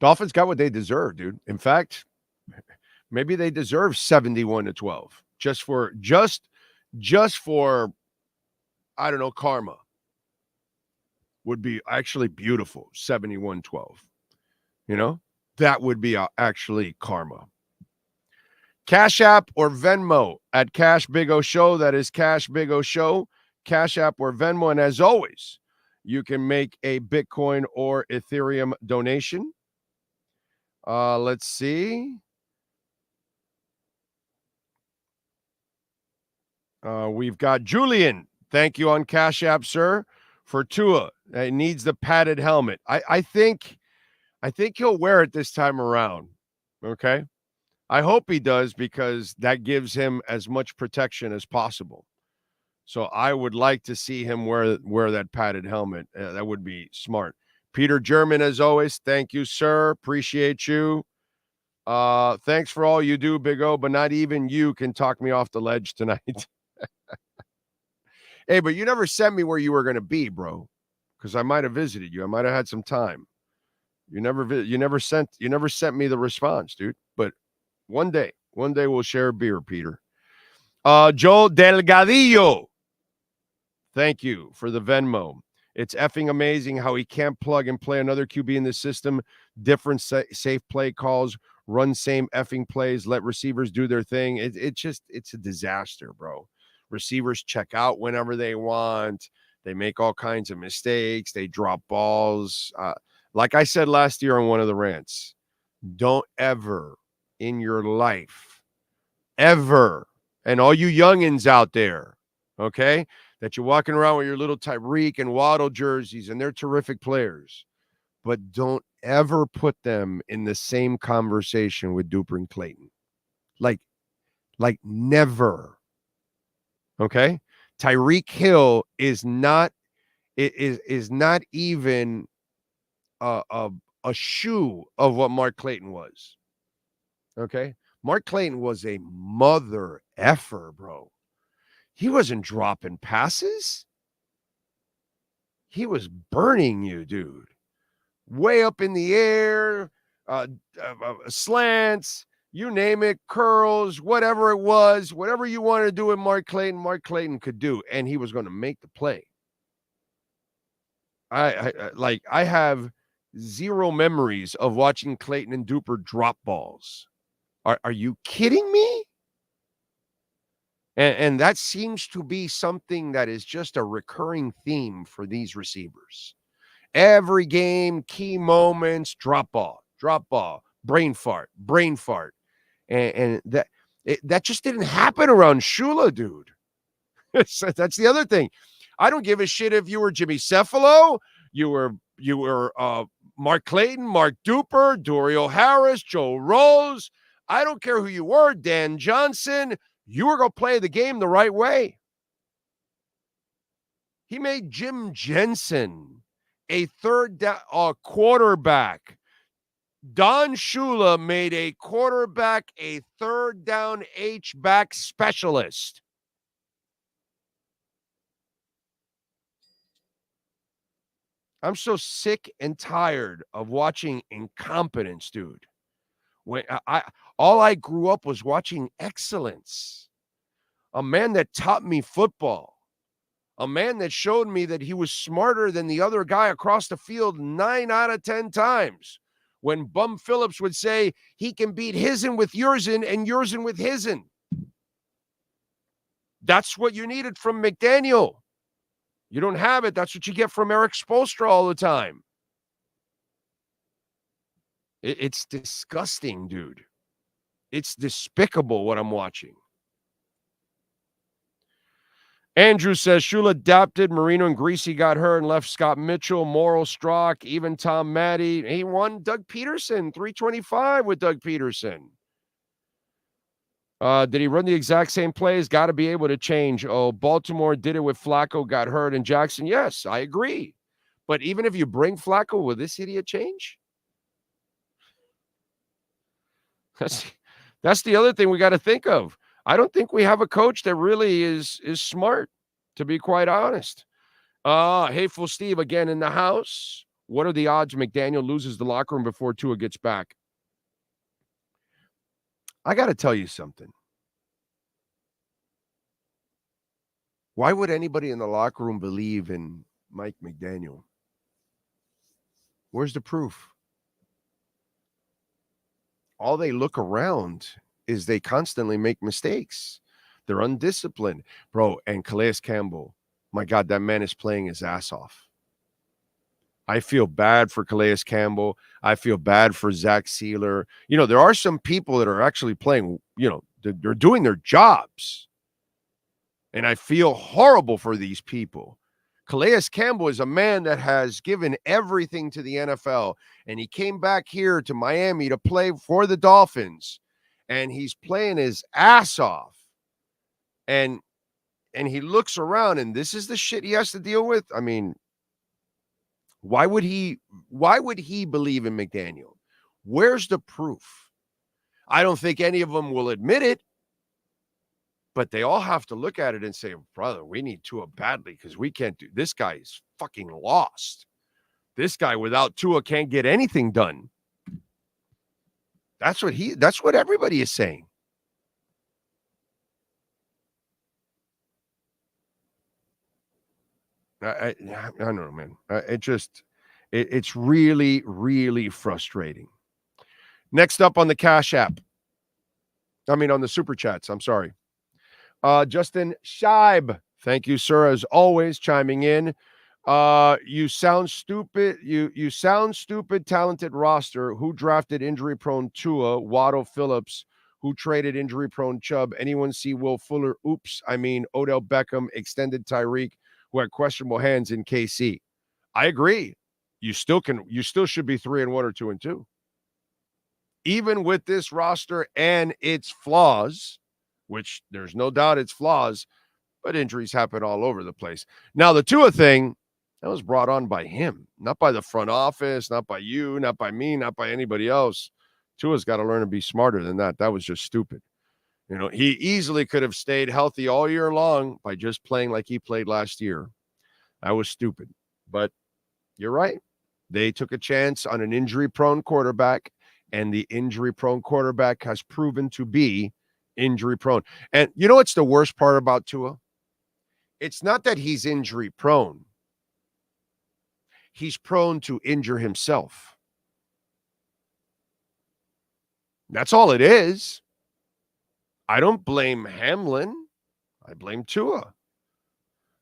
Dolphins got what they deserve, dude. In fact, maybe they deserve 71-12 just for I don't know, karma would be actually beautiful. 71-12. You know, that would be actually karma. Cash App or Venmo at Cash Big O Show. That is Cash Big O Show. Cash App or Venmo. And as always, you can make a Bitcoin or Ethereum donation. Let's see. We've got Julian. Thank you on Cash App, sir, for Tua. It needs the padded helmet. I think he'll wear it this time around. Okay. I hope he does because that gives him as much protection as possible. So I would like to see him wear that padded helmet. That would be smart. Peter German, as always, thank you, sir. Appreciate you. Thanks for all you do, Big O, but not even you can talk me off the ledge tonight. Hey, but you never sent me where you were going to be, bro, because I might have visited you. I might have had some time. You never sent me the response, dude. But one day we'll share a beer, Peter. Joe Delgadillo, thank you for the Venmo. It's effing amazing how he can't plug and play another QB in the system. Different safe play calls, run same effing plays, let receivers do their thing. It's a disaster, bro. Receivers check out whenever they want. They make all kinds of mistakes. They drop balls. Like I said last year on one of the rants, don't ever in your life, ever, and all you youngins out there, okay, that you're walking around with your little Tyreek and Waddle jerseys, and they're terrific players, but don't ever put them in the same conversation with Duper and Clayton. Like never. Okay? Tyreek Hill is not is not even a shoe of what Mark Clayton was. Okay? Mark Clayton was a mother effer, bro. He wasn't dropping passes. He was burning you, dude. Way up in the air, slants, you name it, curls, whatever it was, whatever you wanted to do with Mark Clayton could do, and he was going to make the play. I have zero memories of watching Clayton and Duper drop balls. Are you kidding me? And that seems to be something that is just a recurring theme for these receivers. Every game, key moments, drop ball, brain fart. And that just didn't happen around Shula, dude. That's the other thing. I don't give a shit if you were Jimmy Cephalo, you were Mark Clayton, Mark Duper, Dorio Harris, Joe Rose. I don't care who you were, Dan Johnson. You were going to play the game the right way. He made Jim Jensen a third down quarterback. Don Shula made a quarterback a third down H-back specialist. I'm so sick and tired of watching incompetence, dude. When all I grew up was watching excellence. A man that taught me football. A man that showed me that he was smarter than the other guy across the field 9 out of 10 times. When Bum Phillips would say he can beat his'n with your'n and your'n with his'n. That's what you needed from McDaniel. You don't have it. That's what you get from Eric Spoelstra all the time. It's disgusting, dude. It's despicable what I'm watching. Andrew says Shula adapted. Marino and Greasy got hurt and left Scott Mitchell, Morrill, Strock, even Tom Matty. He won Doug Peterson, 325 with Doug Peterson. Did he run the exact same plays? Got to be able to change. Oh, Baltimore did it with Flacco, got hurt, and Jackson. Yes, I agree. But even if you bring Flacco, will this idiot change? That's the other thing we got to think of. I don't think we have a coach that really is smart, to be quite honest. Hateful Steve again in the house. What are the odds McDaniel loses the locker room before Tua gets back? I got to tell you something. Why would anybody in the locker room believe in Mike McDaniel? Where's the proof? All they look around is they constantly make mistakes. They're undisciplined. Bro, and Calais Campbell, my God, that man is playing his ass off. I feel bad for Calais Campbell. I feel bad for Zach Sealer. You know, there are some people that are actually playing, you know, they're doing their jobs. And I feel horrible for these people. Calais Campbell is a man that has given everything to the NFL, and he came back here to Miami to play for the Dolphins, and he's playing his ass off. And he looks around, and this is the shit he has to deal with. I mean, why would he believe in McDaniel? Where's the proof? I don't think any of them will admit it. But they all have to look at it and say, brother, we need Tua badly because we can't do this. Guy is fucking lost. This guy without Tua can't get anything done. That's what everybody is saying. I don't know, man. It's really, really frustrating. Next up on the Cash App. On the Super Chats. I'm sorry. Justin Scheib, thank you, sir, as always, chiming in. You sound stupid. You sound stupid, talented roster. Who drafted injury-prone Tua? Waddle, Phillips. Who traded injury-prone Chubb? Anyone see Will Fuller? Oops. Odell Beckham extended Tyreek, who had questionable hands in KC. I agree. You still should be 3-1 or 2-2. Even with this roster and its flaws, which there's no doubt it's flaws, but injuries happen all over the place. Now, the Tua thing, That was brought on by him, not by the front office, not by you, not by me, not by anybody else. Tua's got to learn to be smarter than that. That was just stupid. He easily could have stayed healthy all year long by just playing like he played last year. That was stupid. But you're right. They took a chance on an injury-prone quarterback, and the injury-prone quarterback has proven to be injury-prone. And you know what's the worst part about Tua? It's not that he's injury-prone. He's prone to injure himself. That's all it is. I don't blame Hamlin. I blame Tua.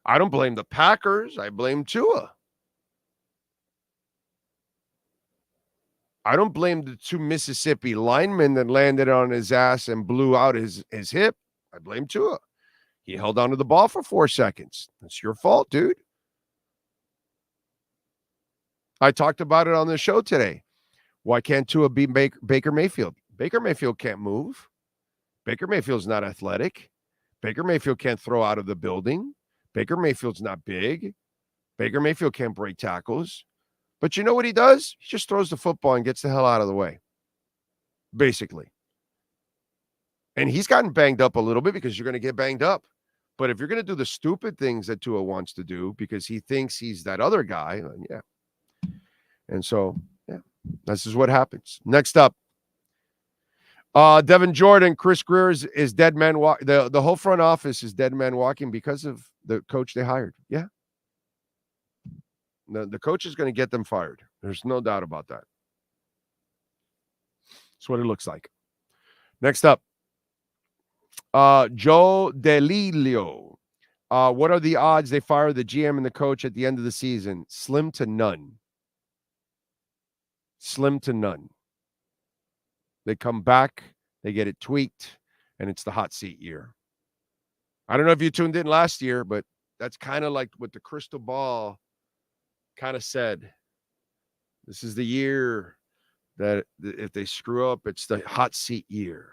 I don't blame the Packers. I blame Tua. I don't blame the 2 Mississippi linemen that landed on his ass and blew out his hip. I blame Tua. He held onto the ball for 4 seconds. That's your fault, dude. I talked about it on the show today. Why can't Tua beat Baker Mayfield? Baker Mayfield can't move. Baker Mayfield's not athletic. Baker Mayfield can't throw out of the building. Baker Mayfield's not big. Baker Mayfield can't break tackles. But you know what he does? He just throws the football and gets the hell out of the way, basically. And he's gotten banged up a little bit because you're going to get banged up. But if you're going to do the stupid things that Tua wants to do because he thinks he's that other guy, then yeah. And so, yeah, this is what happens. Next up, Devin Jordan, Chris Greer is dead man walking. The whole front office is dead man walking because of the coach they hired. Yeah. The coach is going to get them fired. There's no doubt about that. That's what it looks like. Next up, Joe DeLilio. What are the odds they fire the GM and the coach at the end of the season? Slim to none. Slim to none. They come back, they get it tweaked, and it's the hot seat year. I don't know if you tuned in last year, but that's kind of like what the crystal ball kind of said. This is the year that if they screw up, it's the hot seat year.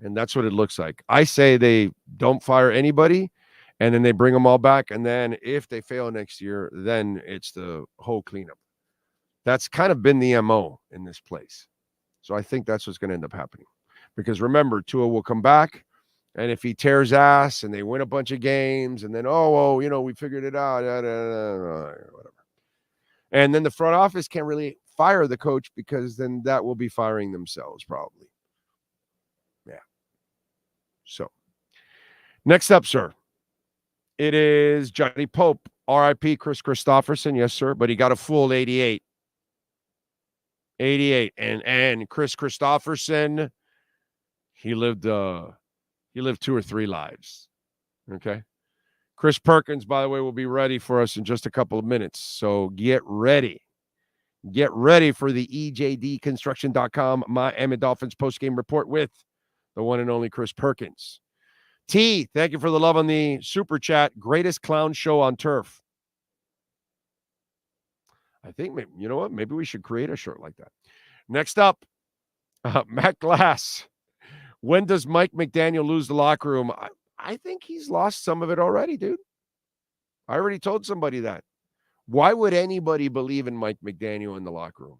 And that's what it looks like. I say they don't fire anybody, and then they bring them all back. And then if they fail next year, then it's the whole cleanup. That's kind of been the MO in this place. So I think that's what's going to end up happening. Because remember, Tua will come back, and if he tears ass and they win a bunch of games, and then, we figured it out, whatever. And then the front office can't really fire the coach because then that will be firing themselves probably. Yeah. So next up, sir, it is Johnny Pope, RIP Chris Christopherson. Yes, sir. But he got a full 88. 88. And Chris Christopherson, he lived 2 or 3 lives. Okay. Chris Perkins, by the way, will be ready for us in just a couple of minutes. So get ready. Get ready for the EJDconstruction.com Miami Dolphins postgame report with the one and only Chris Perkins. T, thank you for the love on the super chat. Greatest clown show on turf. I think, maybe, you know what? Maybe we should create a shirt like that. Next up, Matt Glass. When does Mike McDaniel lose the locker room? I think he's lost some of it already, dude. I already told somebody that. Why would anybody believe in Mike McDaniel in the locker room?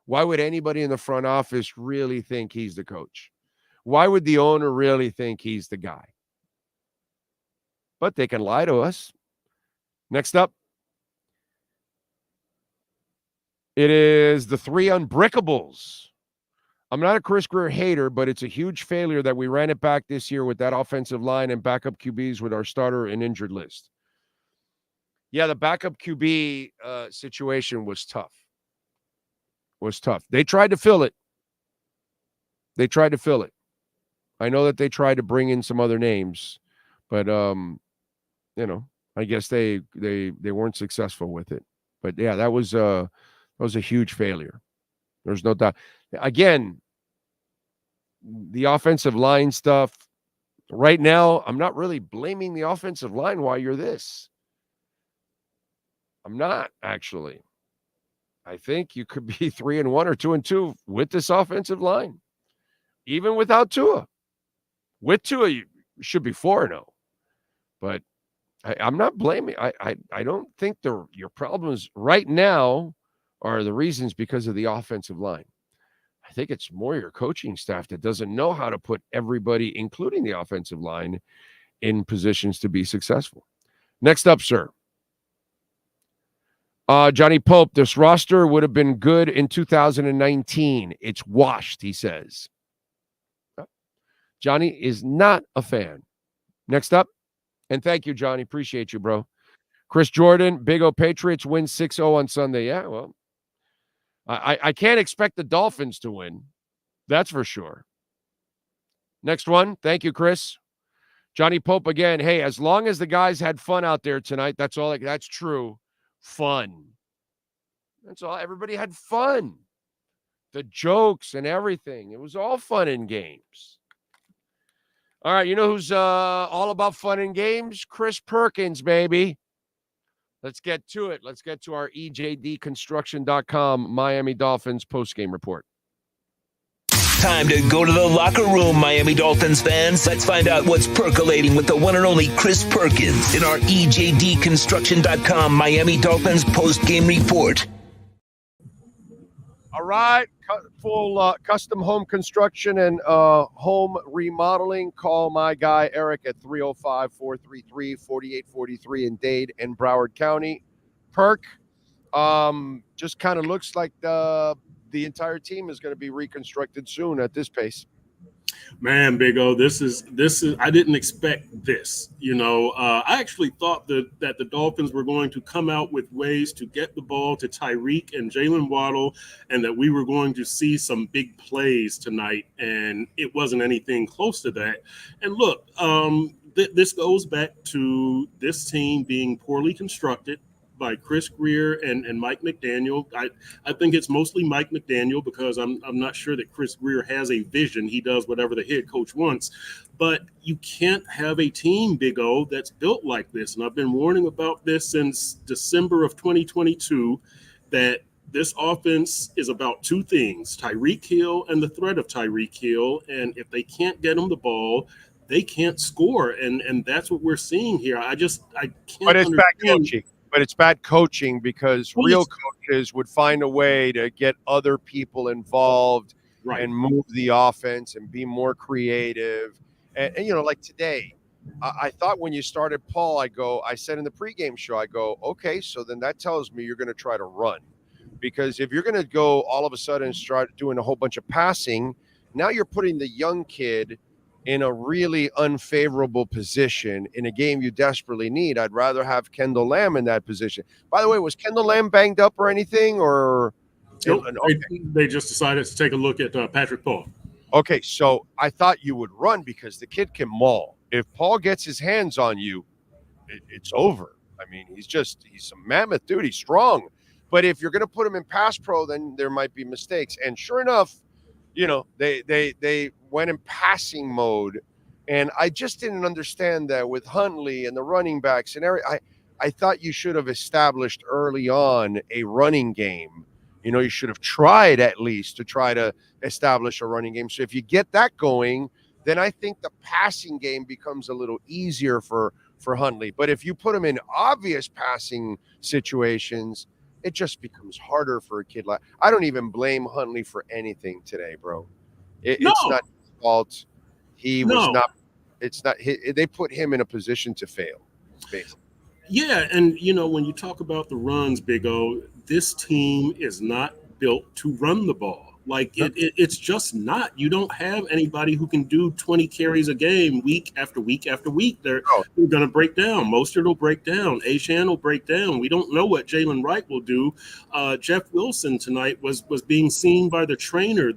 Why would anybody in the front office really think he's the coach? Why would the owner really think he's the guy? But they can lie to us. Next up, it is the 3 unbrickables. I'm not a Chris Greer hater, but it's a huge failure that we ran it back this year with that offensive line and backup QBs with our starter and injured list. Yeah, the backup QB situation was tough. They tried to fill it. I know that they tried to bring in some other names, but I guess they weren't successful with it. But yeah, that was a huge failure. There's no doubt. Again, the offensive line stuff, right now, I'm not really blaming the offensive line why you're this. I'm not, actually. I think you could be 3-1 or 2-2 with this offensive line, even without Tua. With Tua, you should be 4-0. But I'm not blaming. I don't think your problems right now are the reasons because of the offensive line. I think it's more your coaching staff that doesn't know how to put everybody, including the offensive line, in positions to be successful. Next up, sir. Johnny Pope, this roster would have been good in 2019. It's washed, he says. Johnny is not a fan. Next up, and thank you, Johnny. Appreciate you, bro. Chris Jordan, Big O Patriots win 6-0 on Sunday. Yeah, well, I can't expect the Dolphins to win. That's for sure. Next one. Thank you, Chris. Johnny Pope again. Hey, as long as the guys had fun out there tonight, that's all. That's true. Fun. That's all. Everybody had fun. The jokes and everything. It was all fun and games. All right, you know who's all about fun and games? Chris Perkins, baby. Let's get to it. Let's get to our EJDconstruction.com Miami Dolphins postgame report. Time to go to the locker room, Miami Dolphins fans. Let's find out what's percolating with the one and only Chris Perkins in our EJDconstruction.com Miami Dolphins postgame report. All right, full custom home construction and home remodeling. Call my guy Eric at 305-433-4843 in Dade and Broward County. Perk, just kind of looks like the entire team is going to be reconstructed soon at this pace. Man, Big O, this is I didn't expect this. I actually thought that the Dolphins were going to come out with ways to get the ball to Tyreek and Jalen Waddle, and that we were going to see some big plays tonight, and it wasn't anything close to that. And look, this goes back to this team being poorly constructed by Chris Grier and Mike McDaniel. I think it's mostly Mike McDaniel because I'm not sure that Chris Grier has a vision. He does whatever the head coach wants. But you can't have a team, Big O, that's built like this. And I've been warning about this since December of 2022, that this offense is about two things, Tyreek Hill and the threat of Tyreek Hill. And if they can't get him the ball, they can't score. And that's what we're seeing here. I can't But it's understand. bad coaching. But it's bad coaching because real coaches would find a way to get other people involved and move the offense and be more creative. And like today, I thought when you started Paul, I said in the pregame show, okay, so then that tells me you're going to try to run. Because if you're going to go all of a sudden and start doing a whole bunch of passing, now you're putting the young kid in a really unfavorable position in a game you desperately need. I'd rather have Kendall Lamb in that position. By the way, was Kendall Lamb banged up or anything? Or Nope. They just decided to take a look at Patrick Paul. Okay, so I thought you would run because the kid can maul. If Paul gets his hands on you, it's over. I mean, he's a mammoth dude. He's strong. But if you're going to put him in pass pro, then there might be mistakes. And sure enough, they went in passing mode, and I just didn't understand that with Huntley and the running backs and I thought you should have established early on a running game. You should have tried at least to try to establish a running game. So if you get that going, then I think the passing game becomes a little easier for Huntley. But if you put him in obvious passing situations, it just becomes harder for a kid. I don't even blame Huntley for anything today, bro. It's not his fault. He was not. It's not. They put him in a position to fail, basically. Yeah, and when you talk about the runs, Big O, this team is not built to run the ball. It's just not. You don't have anybody who can do 20 carries a game week after week after week. They're going to break down. Mostert will break down. Achane will break down. We don't know what Jalen Wright will do. Jeff Wilson tonight was being seen by the trainer.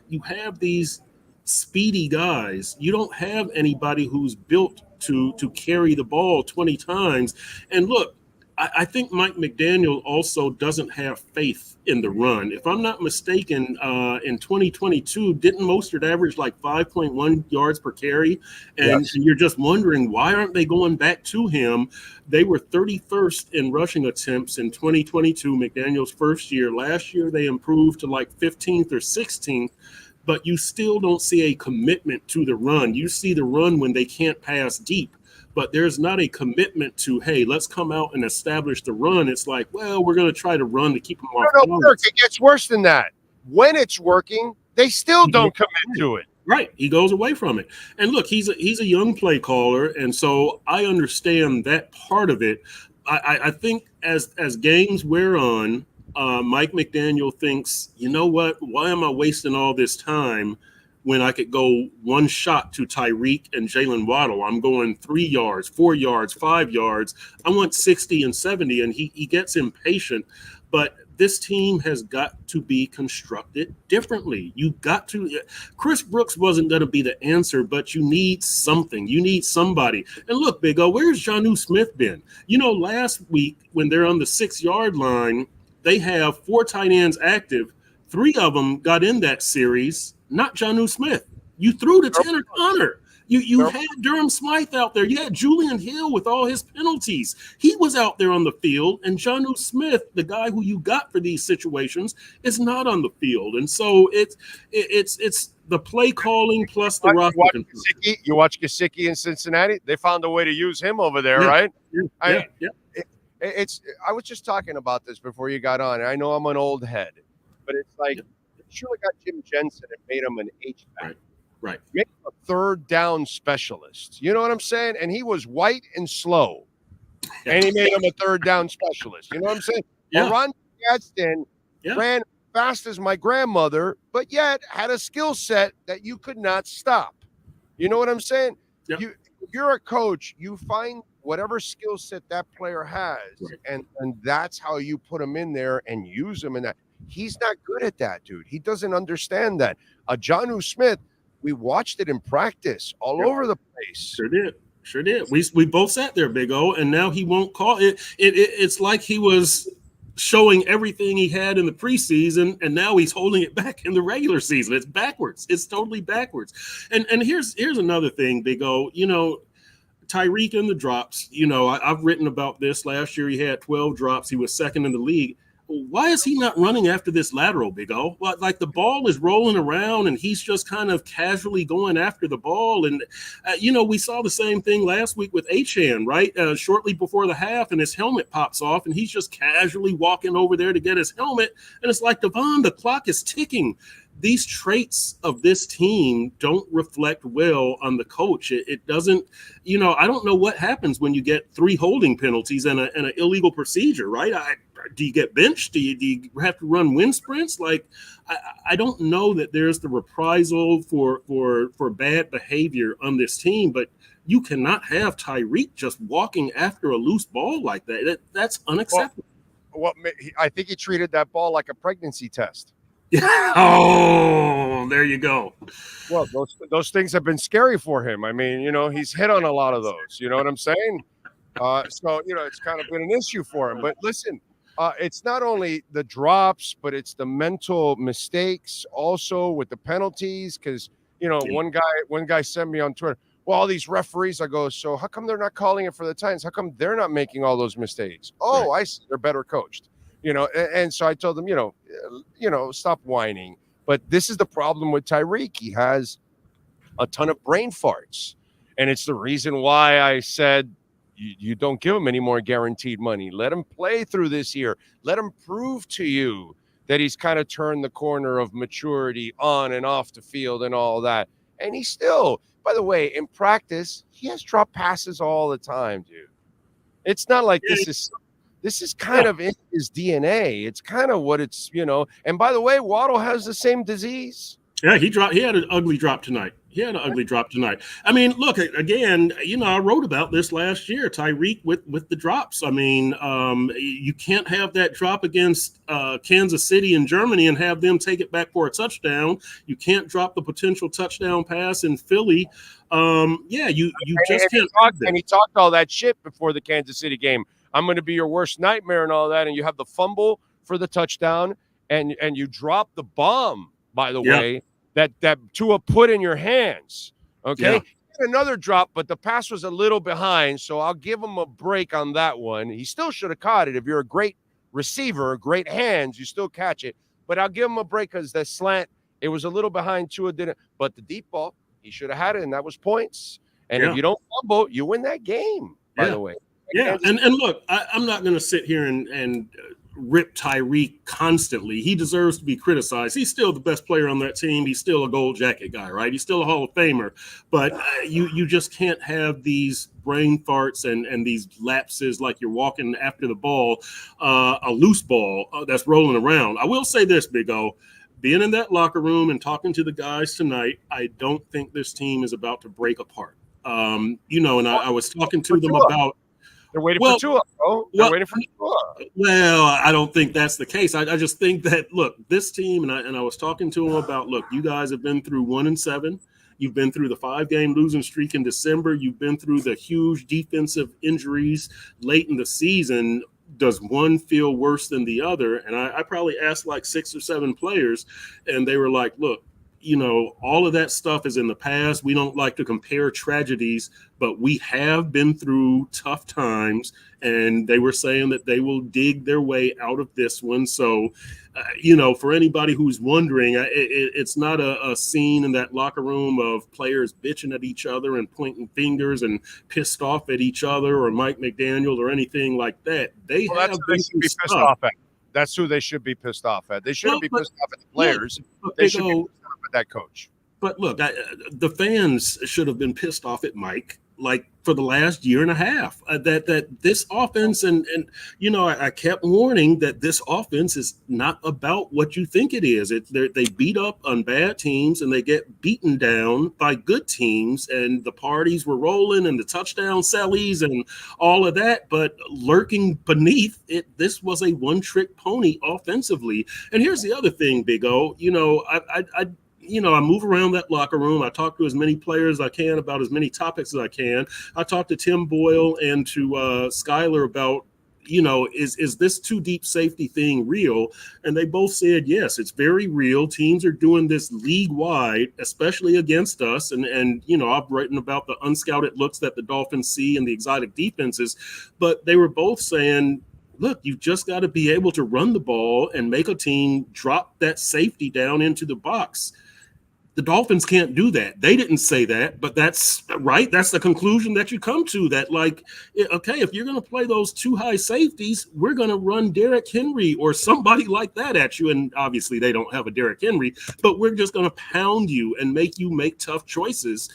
You have these speedy guys. You don't have anybody who's built to carry the ball 20 times. And look, I think Mike McDaniel also doesn't have faith in the run. If I'm not mistaken, in 2022, didn't Mostert average 5.1 yards per carry? And you're just wondering, why aren't they going back to him? They were 31st in rushing attempts in 2022, McDaniel's first year. Last year, they improved to 15th or 16th. But you still don't see a commitment to the run. You see the run when they can't pass deep. but there's not a commitment to, hey, let's come out and establish the run. It's like, well, we're going to try to run to keep them off. No, it gets worse than that. When it's working, they still don't commit to it. Right. He goes away from it. And look, he's a young play caller. And so I understand that part of it. I think as games wear on, Mike McDaniel thinks, you know what? Why am I wasting all this time when I could go one shot to Tyreek and Jalen Waddle? I'm going 3 yards, 4 yards, 5 yards. I want 60 and 70, and he gets impatient. But this team has got to be constructed differently. You got to. Chris Brooks wasn't going to be the answer, but you need something. You need somebody. And look, Big O, where's Jonnu Smith been? You know, last week when they're on the 6-yard line, they have 4 tight ends active. 3 of them got in that series. Not Jonnu Smith. You threw to Tanner Conner. You had Durham Smythe out there. You had Julian Hill with all his penalties. He was out there on the field, and Jonnu Smith, the guy who you got for these situations, is not on the field. And so it's the play calling plus the roster. You watch Gesicki in Cincinnati. They found a way to use him over there, right? Yeah. I was just talking about this before you got on. I know I'm an oold head, but it's like you should have got Jim Jensen and made him an H-back. Right. Make him a third down specialist. You know what I'm saying? And he was white and slow. And he made him a third down specialist. You know what I'm saying? Yeah. Ron Gadsden ran fast as my grandmother, but yet had a skill set that you could not stop. You know what I'm saying? Yep. If you're a coach, you find whatever skill set that player has, and that's how you put him in there and use him in that. He's not good at that, dude. He doesn't understand that. Jonnu Smith, we watched it in practice all over the place. Sure did. We both sat there, Big O, and now he won't call it. It's like he was showing everything he had in the preseason, and now he's holding it back in the regular season. It's backwards. It's totally backwards. And here's another thing, Big O. You know, Tyreek and the drops. You know, I've written about this. Last year he had 12 drops. He was second in the league. Why is he not running after this lateral, Big O? Like the ball is rolling around and he's just kind of casually going after the ball. And, we saw the same thing last week with Achane, right? Shortly before the half, and his helmet pops off and he's just casually walking over there to get his helmet. And it's like, Devon, the clock is ticking. These traits of this team don't reflect well on the coach. It doesn't, I don't know what happens when you get 3 holding penalties and an illegal procedure, right? Do you get benched? Do you have to run wind sprints? Like, I don't know that there's the reprisal for bad behavior on this team, but you cannot have Tyreek just walking after a loose ball like that. That's unacceptable. Well, I think he treated that ball like a pregnancy test. Oh, there you go. Well, those things have been scary for him. I mean, he's hit on a lot of those. You know what I'm saying? So, it's kind of been an issue for him. But listen, it's not only the drops, but it's the mental mistakes also with the penalties. Because, one guy sent me on Twitter, well, all these referees, I go, so how come they're not calling it for the Titans? How come they're not making all those mistakes? Oh, right. I see. They're better coached. And so I told them, stop whining. But this is the problem with Tyreek. He has a ton of brain farts. And it's the reason why I said you don't give him any more guaranteed money. Let him play through this year. Let him prove to you that he's kind of turned the corner of maturity on and off the field and all that. And he still, by the way, in practice, he has drop passes all the time, dude. It's not like this is kind of in his DNA. It's kind of what it's, And by the way, Waddle has the same disease. Yeah, he had an ugly drop tonight. I mean, look, again, I wrote about this last year, Tyreek with the drops. I mean, you can't have that drop against Kansas City and Germany and have them take it back for a touchdown. You can't drop the potential touchdown pass in Philly. You just can't. And he talked all that shit before the Kansas City game. I'm going to be your worst nightmare and all that. And you have the fumble for the touchdown and you drop the bomb, by the way, that Tua put in your hands. Okay. Yeah. Another drop, but the pass was a little behind. So I'll give him a break on that one. He still should have caught it. If you're a great receiver, great hands, you still catch it. But I'll give him a break because the slant, it was a little behind. Tua didn't. But the deep ball, he should have had it, and that was points. And if you don't fumble, you win that game, by the way. Yeah, and look, I'm not going to sit here and rip Tyreek constantly. He deserves to be criticized. He's still the best player on that team. He's still a gold jacket guy, right? He's still a Hall of Famer. But you just can't have these brain farts and these lapses like you're walking after the ball, a loose ball that's rolling around. I will say this, Big O. Being in that locker room and talking to the guys tonight, I don't think this team is about to break apart. And I was talking to them about. They're waiting for Tua, bro. They're waiting for Tua. Well, I don't think that's the case. I just think that, look, this team, and I was talking to them about, look, you guys have been through 1-7. You've been through the 5-game losing streak in December. You've been through the huge defensive injuries late in the season. Does one feel worse than the other? And I probably asked like 6 or 7 players, and they were like, look, all of that stuff is in the past. We don't like to compare tragedies, but we have been through tough times, and they were saying that they will dig their way out of this one. So, for anybody who's wondering, it's not a scene in that locker room of players bitching at each other and pointing fingers and pissed off at each other or Mike McDaniel or anything like that. They have been pissed off at. That's who they should be pissed off at. They shouldn't be pissed off at the players. They should be pissed off at that coach. But look, the fans should have been pissed off at Mike, like for the last year and a half. That this offense and I kept warning that this offense is not about what you think it is. They beat up on bad teams and they get beaten down by good teams, and the parties were rolling and the touchdown sellies and all of that. But lurking beneath it, this was a one-trick pony offensively. And here's the other thing, Big O. I move around that locker room. I talk to as many players as I can about as many topics as I can. I talked to Tim Boyle and to Skyler about, is this too deep safety thing real? And they both said, yes, it's very real. Teams are doing this league-wide, especially against us. And I've written about the unscouted looks that the Dolphins see and the exotic defenses. But they were both saying, look, you've just got to be able to run the ball and make a team drop that safety down into the box. The Dolphins can't do that. They didn't say that, but that's right. That's the conclusion that you come to, that okay, if you're going to play those 2 high safeties, we're going to run Derrick Henry or somebody like that at you. And obviously they don't have a Derrick Henry, but we're just going to pound you and make you make tough choices.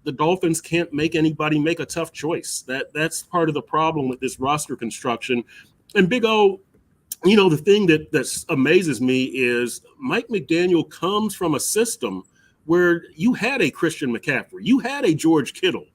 The Dolphins can't make anybody make a tough choice. That's part of the problem with this roster construction. And Big O, the thing that amazes me is Mike McDaniel comes from a system where you had a Christian McCaffrey, you had a George Kittle.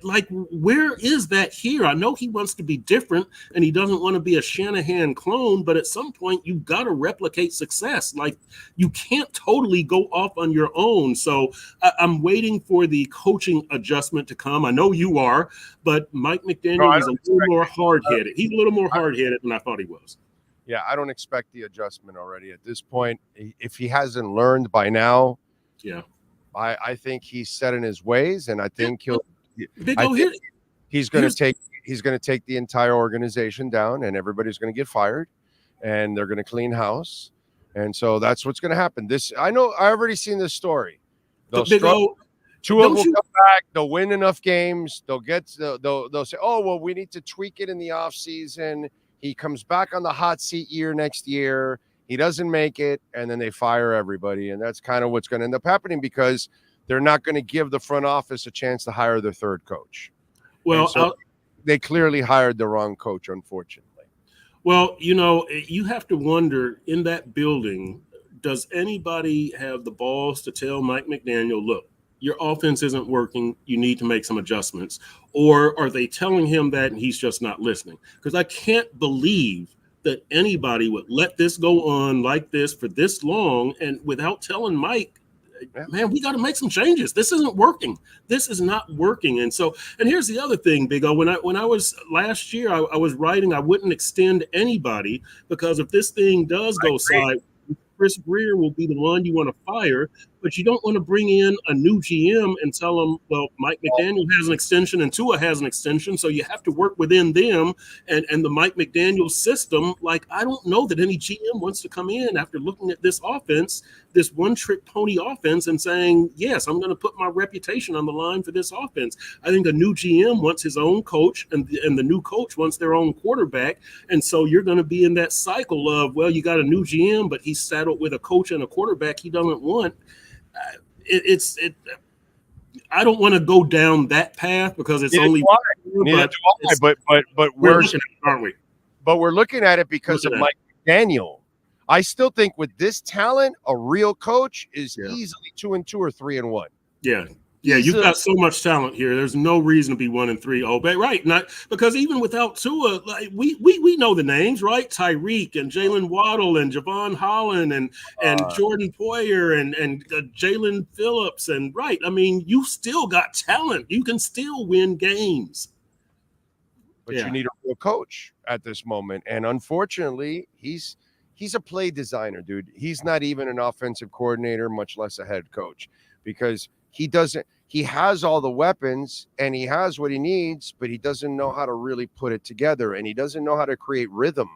Like, where is that here? I know he wants to be different and he doesn't want to be a Shanahan clone, but at some point you've got to replicate success. Like, you can't totally go off on your own. So I'm waiting for the coaching adjustment to come. I know you are, but Mike McDaniel is a little more hard-headed. He's a little more hard-headed than I thought he was. Yeah, I don't expect the adjustment already at this point. If he hasn't learned by now, I think he's set in his ways, and I think he's going to take the entire organization down, and everybody's going to get fired, and they're going to clean house, and so that's what's going to happen. I already seen this story. They'll struggle. Tua will come back. They'll win enough games. They'll say, oh well, we need to tweak it in the offseason. He comes back on the hot seat next year. He doesn't make it, and then they fire everybody. And that's kind of what's going to end up happening, because they're not going to give the front office a chance to hire their third coach. Well, so they clearly hired the wrong coach, unfortunately. Well, you have to wonder, in that building, does anybody have the balls to tell Mike McDaniel, look, your offense isn't working, you need to make some adjustments? Or are they telling him that and he's just not listening? Because I can't believe that anybody would let this go on like this for this long and without telling Mike, man, we got to make some changes. This isn't working. This is not working. And here's the other thing, Big O. When I was last year, I was writing, I wouldn't extend anybody, because if this thing does go sideways, Chris Greer will be the one you want to fire. but you don't want to bring in a new GM and tell them, well, Mike McDaniel has an extension and Tua has an extension, so you have to work within them and the Mike McDaniel system. Like, I don't know that any GM wants to come in after looking at this offense, this one-trick pony offense, and saying, yes, I'm going to put my reputation on the line for this offense. I think a new GM wants his own coach, and the new coach wants their own quarterback, and so you're going to be in that cycle of, well, you got a new GM, but he's saddled with a coach and a quarterback he doesn't want. I don't want to go down that path because it's only. But we're looking at it, aren't we? But we're looking at it because of Mike McDaniel. I still think with this talent, a real coach is easily 2-2 or 3-1. Yeah, you've got so much talent here. There's no reason to be 1-3. Oh, but right, not because even without Tua, like we know the names, right? Tyreek and Jalen Waddle and Javon Holland and Jordan Poyer and Jalen Phillips and right. I mean, you still got talent. You can still win games. But you need a real coach at this moment, and unfortunately, he's a play designer, dude. He's not even an offensive coordinator, much less a head coach, because he has all the weapons and he has what he needs, but he doesn't know how to really put it together, and he doesn't know how to create rhythm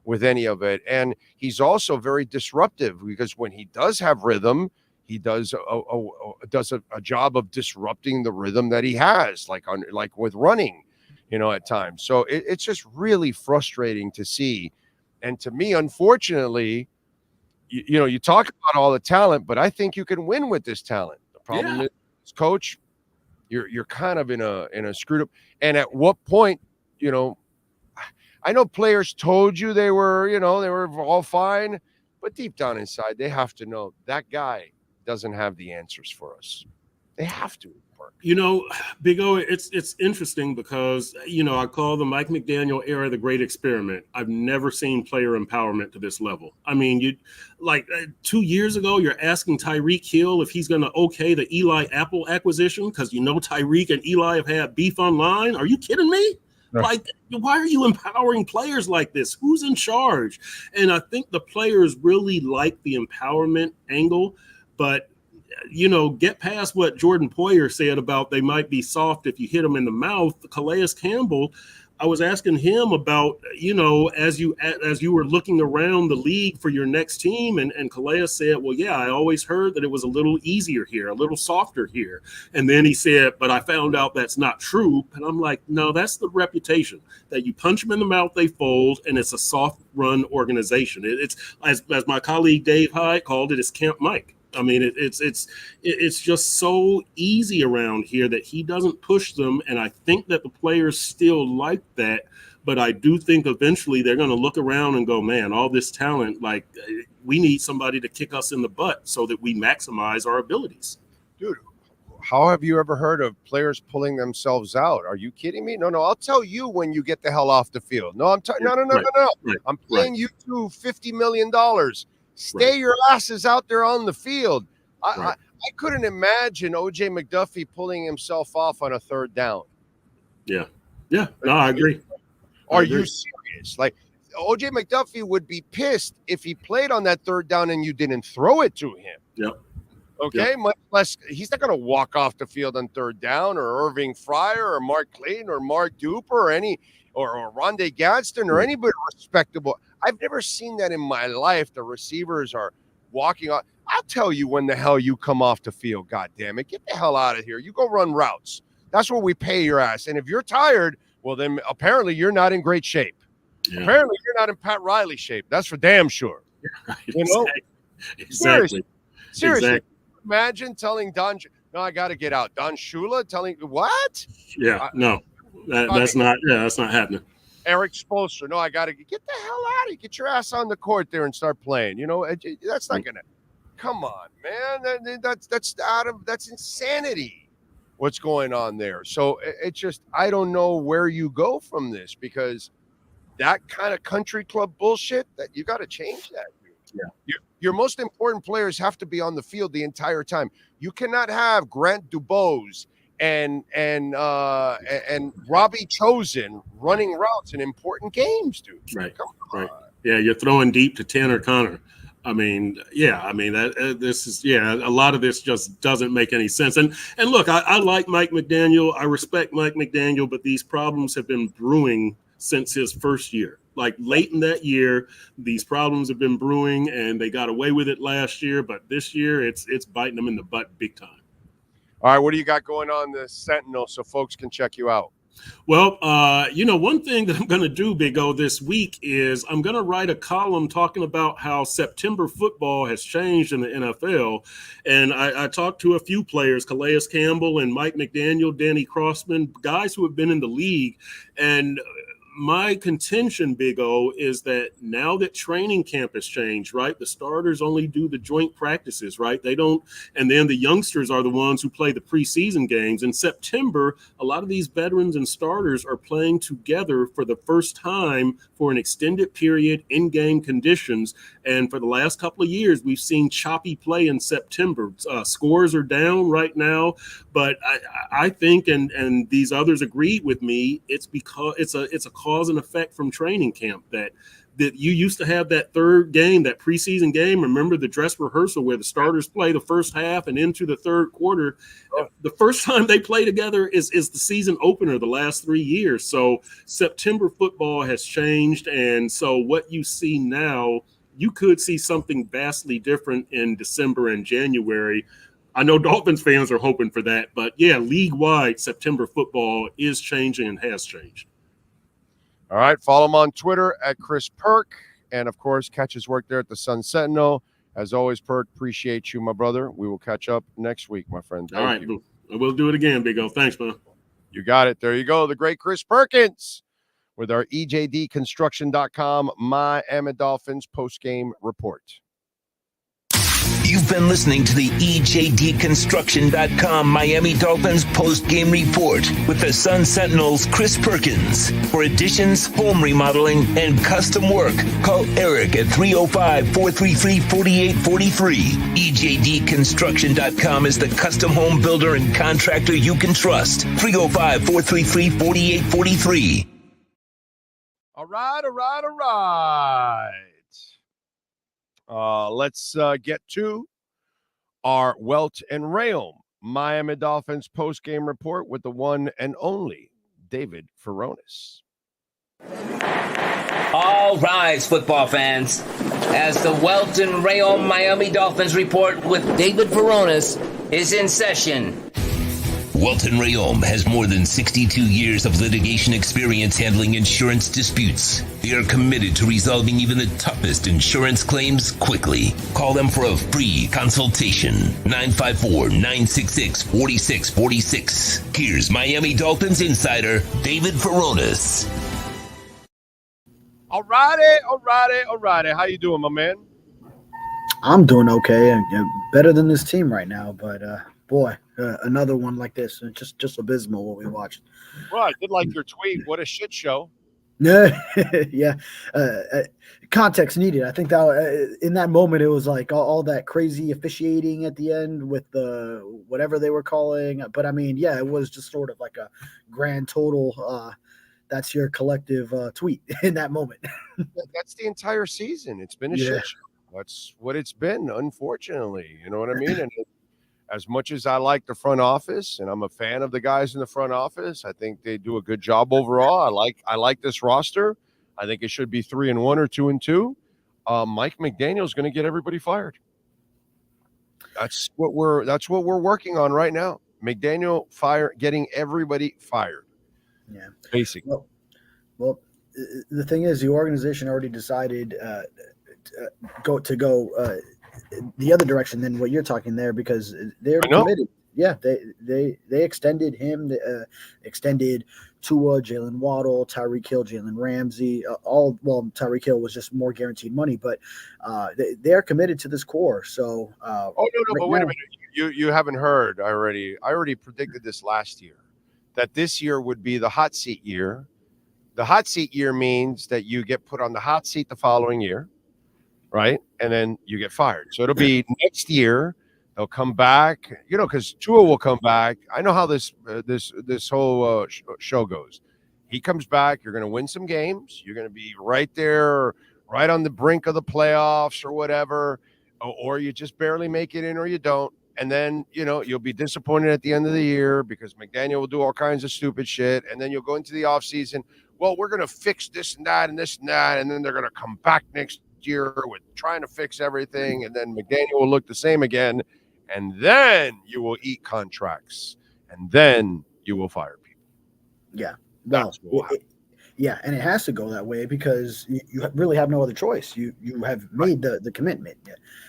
with any of it. And he's also very disruptive because when he does have rhythm, he does a job of disrupting the rhythm that he has, like with running, at times. So it's just really frustrating to see. And to me, unfortunately, you talk about all the talent, but I think you can win with this talent. The problem is, coach, you're kind of in a screwed up. And at what point, I know players told you they were all fine, but deep down inside, they have to know that guy doesn't have the answers for us. They have to. Big O, it's interesting because, I call the Mike McDaniel era the great experiment. I've never seen player empowerment to this level. I mean, 2 years ago, you're asking Tyreek Hill if he's going to okay the Eli Apple acquisition because Tyreek and Eli have had beef online. Are you kidding me? Like, why are you empowering players like this? Who's in charge? And I think the players really like the empowerment angle, but get past what Jordan Poyer said about they might be soft if you hit them in the mouth. Calais Campbell, I was asking him about, as you were looking around the league for your next team, and Calais said, well, yeah, I always heard that it was a little easier here, a little softer here. And then he said, but I found out that's not true. And I'm like, no, that's the reputation, that you punch them in the mouth, they fold, and it's a soft run organization. It's as my colleague Dave Hyde called it, it's Camp Mike. I mean, it's just so easy around here that he doesn't push them, and I think that the players still like that. But I do think eventually they're going to look around and go, man, all this talent, like we need somebody to kick us in the butt so that we maximize our abilities. Dude, how have you ever heard of players pulling themselves out? Are you kidding me? No, I'll tell you when you get the hell off the field. No. Right. I'm paying you $50 million. Stay your asses out there on the field. I couldn't imagine O.J. McDuffie pulling himself off on a third down. Yeah. No, I agree. Are you serious? Like, O.J. McDuffie would be pissed if he played on that third down and you didn't throw it to him. Yep. Okay, much less, he's not going to walk off the field on third down, or Irving Fryer or Mark Clayton or Mark Duper or Rondé Gadsden or anybody respectable. I've never seen that in my life. The receivers are walking off. I'll tell you when the hell you come off the field. God damn it. Get the hell out of here. You go run routes. That's what we pay your ass. And if you're tired, well, then apparently you're not in great shape. Yeah. Apparently you're not in Pat Riley shape. That's for damn sure. Exactly. Seriously. Exactly. Imagine telling Don, no, I got to get out. Don Shula telling, what? Yeah, that's not happening. Eric Spoelstra, no, I got to get the hell out of here. Get your ass on the court there and start playing. That's not going to, come on, man. That's insanity. What's going on there? So it's just, I don't know where you go from this, because that kind of country club bullshit, that you got to change that. Yeah. Your most important players have to be on the field the entire time. You cannot have Grant Dubose and Robbie Chosen running routes in important games, dude. Right. Yeah, you're throwing deep to Tanner Connor. I mean, a lot of this just doesn't make any sense. And look, I like Mike McDaniel. I respect Mike McDaniel, but these problems have been brewing since his first year. Like late in that year, these problems have been brewing, and they got away with it last year. But this year, it's biting them in the butt big time. All right, what do you got going on the Sentinel so folks can check you out? Well, one thing that I'm going to do, Big O, this week is I'm going to write a column talking about how September football has changed in the NFL. And I talked to a few players, Calais Campbell and Mike McDaniel, Danny Crossman, guys who have been in the league. And my contention, Big O, is that now that training camp has changed, right? The starters only do the joint practices, right? They don't, and then the youngsters are the ones who play the preseason games. In September, a lot of these veterans and starters are playing together for the first time for an extended period in game conditions. And for the last couple of years, we've seen choppy play in September. Scores are down right now, but I think, and these others agreed with me, it's because it's a cause and effect from training camp that you used to have that third game, that preseason game. Remember the dress rehearsal where the starters play the first half and into the third quarter. The first time they play together is the season opener the last 3 years. So September football has changed. And so what you see now, you could see something vastly different in December and January. I know Dolphins fans are hoping for that, but yeah, league-wide, September football is changing and has changed. All right, follow him on Twitter at Chris Perk, and of course, catch his work there at the Sun Sentinel. As always, Perk, appreciate you, my brother. We will catch up next week, my friend. Thank you. We'll do it again, Big O. Thanks, man. You got it. There you go. The great Chris Perkins with our EJDconstruction.com Miami Dolphins postgame report. You've been listening to the EJDconstruction.com Miami Dolphins post-game report with the Sun Sentinel's Chris Perkins. For additions, home remodeling, and custom work, call Eric at 305-433-4843. EJDconstruction.com is the custom home builder and contractor you can trust. 305-433-4843. All right. Let's get to our Welt and Rayom Miami Dolphins post-game report with the one and only David Furones. All rise, football fans, as the Welt and Rayom Miami Dolphins report with David Furones is in session. Welton Rayom has more than 62 years of litigation experience handling insurance disputes. They are committed to resolving even the toughest insurance claims quickly. Call them for a free consultation. 954-966-4646. Here's Miami Dolphins insider David Furones. All righty. How you doing, my man? I'm doing okay. Better than this team right now, but boy, another one like this, just abysmal what we watched. Well, I did like your tweet. What a shit show. Yeah. Context needed. I think that in that moment it was like all that crazy officiating at the end with the whatever they were calling. But I mean, yeah, it was just sort of like a grand total. That's your collective tweet in that moment. That's the entire season. It's been a shit show. That's what it's been, unfortunately. You know what I mean? And as much as I like the front office, and I'm a fan of the guys in the front office, I think they do a good job overall. I like this roster. I think it should be 3-1 or 2-2. Mike McDaniel is going to get everybody fired. That's what we're working on right now. McDaniel getting everybody fired. Yeah, basically. Well, the thing is, the organization already decided go the other direction than what you're talking there, because they're committed. Yeah, they extended him, extended Tua, Jalen Waddle, Tyreek Hill, Jalen Ramsey. Tyreek Hill was just more guaranteed money, but they're committed to this core. So, but wait a minute, you haven't heard already. I already predicted this last year, that this year would be the hot seat year. The hot seat year means that you get put on the hot seat the following year, right? And then you get fired. So it'll be next year. They'll come back, because Tua will come back. I know how this whole show goes. He comes back. You're going to win some games. You're going to be right there right on the brink of the playoffs or whatever, or you just barely make it in or you don't. And then, you'll be disappointed at the end of the year because McDaniel will do all kinds of stupid shit. And then you'll go into the offseason. Well, we're going to fix this and that and this and that. And then they're going to come back next year with trying to fix everything. And then McDaniel will look the same again. And then you will eat contracts. And then you will fire people. Yeah. Well, yeah, and it has to go that way because you really have no other choice. You have made the commitment.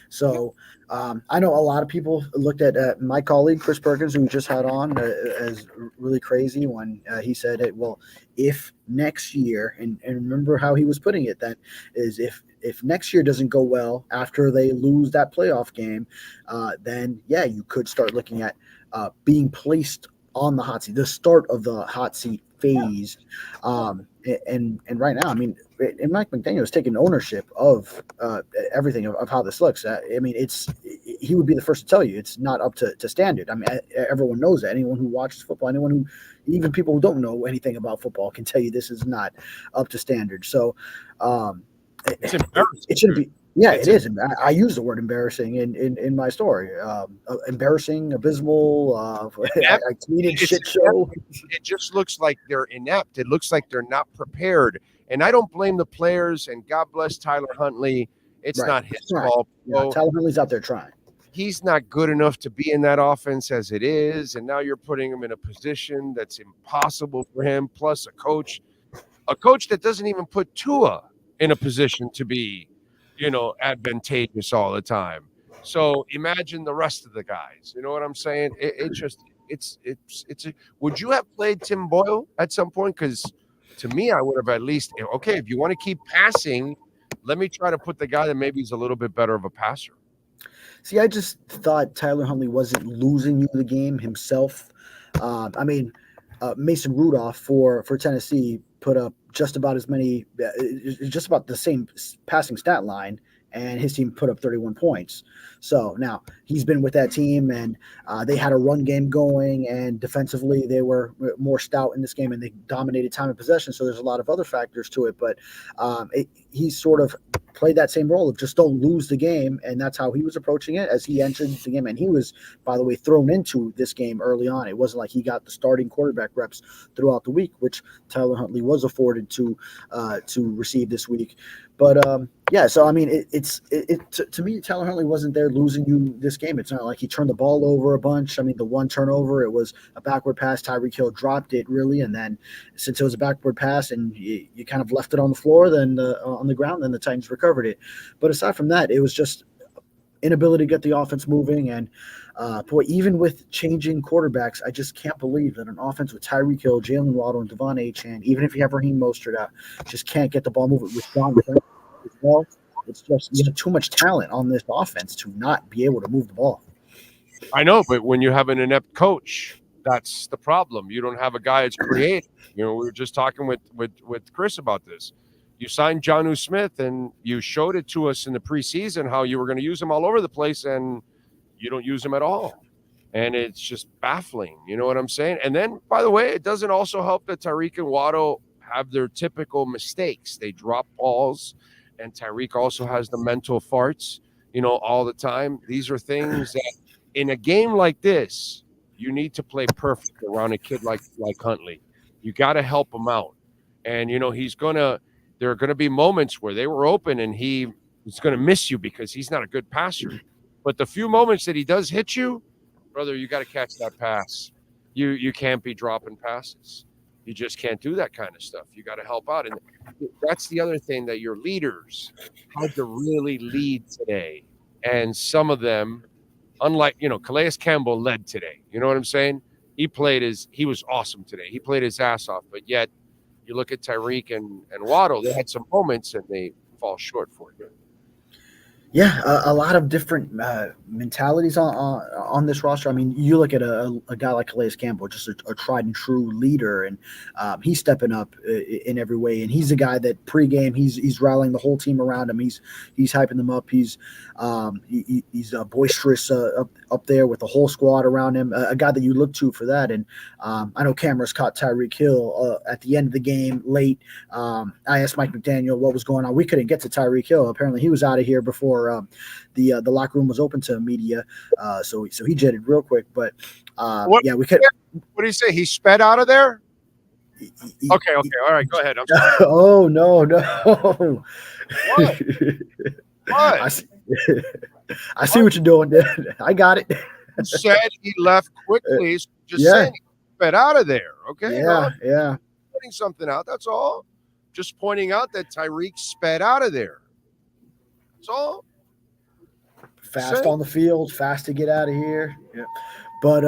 So I know a lot of people looked at my colleague, Chris Perkins, who we just had on, as really crazy when he said, well, if next year, and remember how he was putting it, that is if next year doesn't go well after they lose that playoff game, then, yeah, you could start looking at being placed on the hot seat, the start of the hot seat phase. And right now, I mean, and Mike McDaniel is taking ownership of everything of how this looks. I mean, he would be the first to tell you it's not up to standard. I mean, everyone knows that. Anyone who watches football, even people who don't know anything about football can tell you this is not up to standard. So it's embarrassing. It shouldn't be. Yeah, it is. I use the word embarrassing in my story. Embarrassing, abysmal, a comedic shit show. It just looks like they're inept. It looks like they're not prepared. And I don't blame the players. And God bless Tyler Huntley. It's not his fault. Yeah, Tyler Huntley's out there trying. He's not good enough to be in that offense as it is. And now you're putting him in a position that's impossible for him. Plus a coach that doesn't even put Tua in a position to be advantageous all the time. So imagine the rest of the guys. You know what I'm saying? Would you have played Tim Boyle at some point? Because to me, I would have at least, okay, if you want to keep passing, let me try to put the guy that maybe is a little bit better of a passer. See, I just thought Tyler Huntley wasn't losing you the game himself. Mason Rudolph for Tennessee put up just about the same passing stat line, and his team put up 31 points. So now he's been with that team, and they had a run game going, and defensively they were more stout in this game, and they dominated time of possession. So there's a lot of other factors to it, but he sort of played that same role of just don't lose the game, and that's how he was approaching it as he entered the game. And he was, by the way, thrown into this game early on. It wasn't like he got the starting quarterback reps throughout the week, which Tyler Huntley was afforded to receive this week. But so I mean, to me, Tyler Huntley wasn't there losing you this game. It's not like he turned the ball over a bunch. I mean, the one turnover, it was a backward pass. Tyreek Hill dropped it really, and then since it was a backward pass and you kind of left it on the floor, then on the ground, then the Titans recovered it. But aside from that, it was just inability to get the offense moving. And even with changing quarterbacks, I just can't believe that an offense with Tyreek Hill, Jalen Waddle, and Devon Achane, even if you have Raheem Mostert out, just can't get the ball moving with John as well. It's just too much talent on this offense to not be able to move the ball. I know, but when you have an inept coach, that's the problem. You don't have a guy that's creative. We were just talking with Chris about this. You signed Jonnu Smith, and you showed it to us in the preseason how you were going to use him all over the place, and you don't use him at all. And it's just baffling. You know what I'm saying? And then, by the way, it doesn't also help that Tyreek and Waddle have their typical mistakes. They drop balls, and Tyreek also has the mental farts, all the time. These are things that in a game like this, you need to play perfect around a kid like Huntley. You got to help him out. And, there are going to be moments where they were open and he is going to miss you because he's not a good passer. But the few moments that he does hit you, brother, you got to catch that pass. You can't be dropping passes. You just can't do that kind of stuff. You got to help out. And that's the other thing, that your leaders had to really lead today. And some of them, unlike, Calais Campbell led today. You know what I'm saying? He was awesome today. He played his ass off. But yet, you look at Tyreek and Waddle, they had some moments and they fall short for you. Yeah, a lot of different mentalities on this roster. I mean, you look at a guy like Calais Campbell, just a tried and true leader, and he's stepping up in every way. And he's the guy that pregame he's rallying the whole team around him. He's hyping them up. He's boisterous up there with the whole squad around him. A guy that you look to for that. And I know cameras caught Tyreek Hill at the end of the game late. I asked Mike McDaniel what was going on. We couldn't get to Tyreek Hill. Apparently, he was out of here before the locker room was open to media. So he jetted real quick. But we could. What did he say? He sped out of there? Okay. All right. Go ahead. I'm sorry. Oh, no. What? I see what you're doing there. I got it. You said he left quickly. So just Yeah. saying he sped out of there. Okay. Yeah. Pointing something out. That's all. Just pointing out that Tyreek sped out of there. That's all. Fast on the field, fast to get out of here. Yeah. But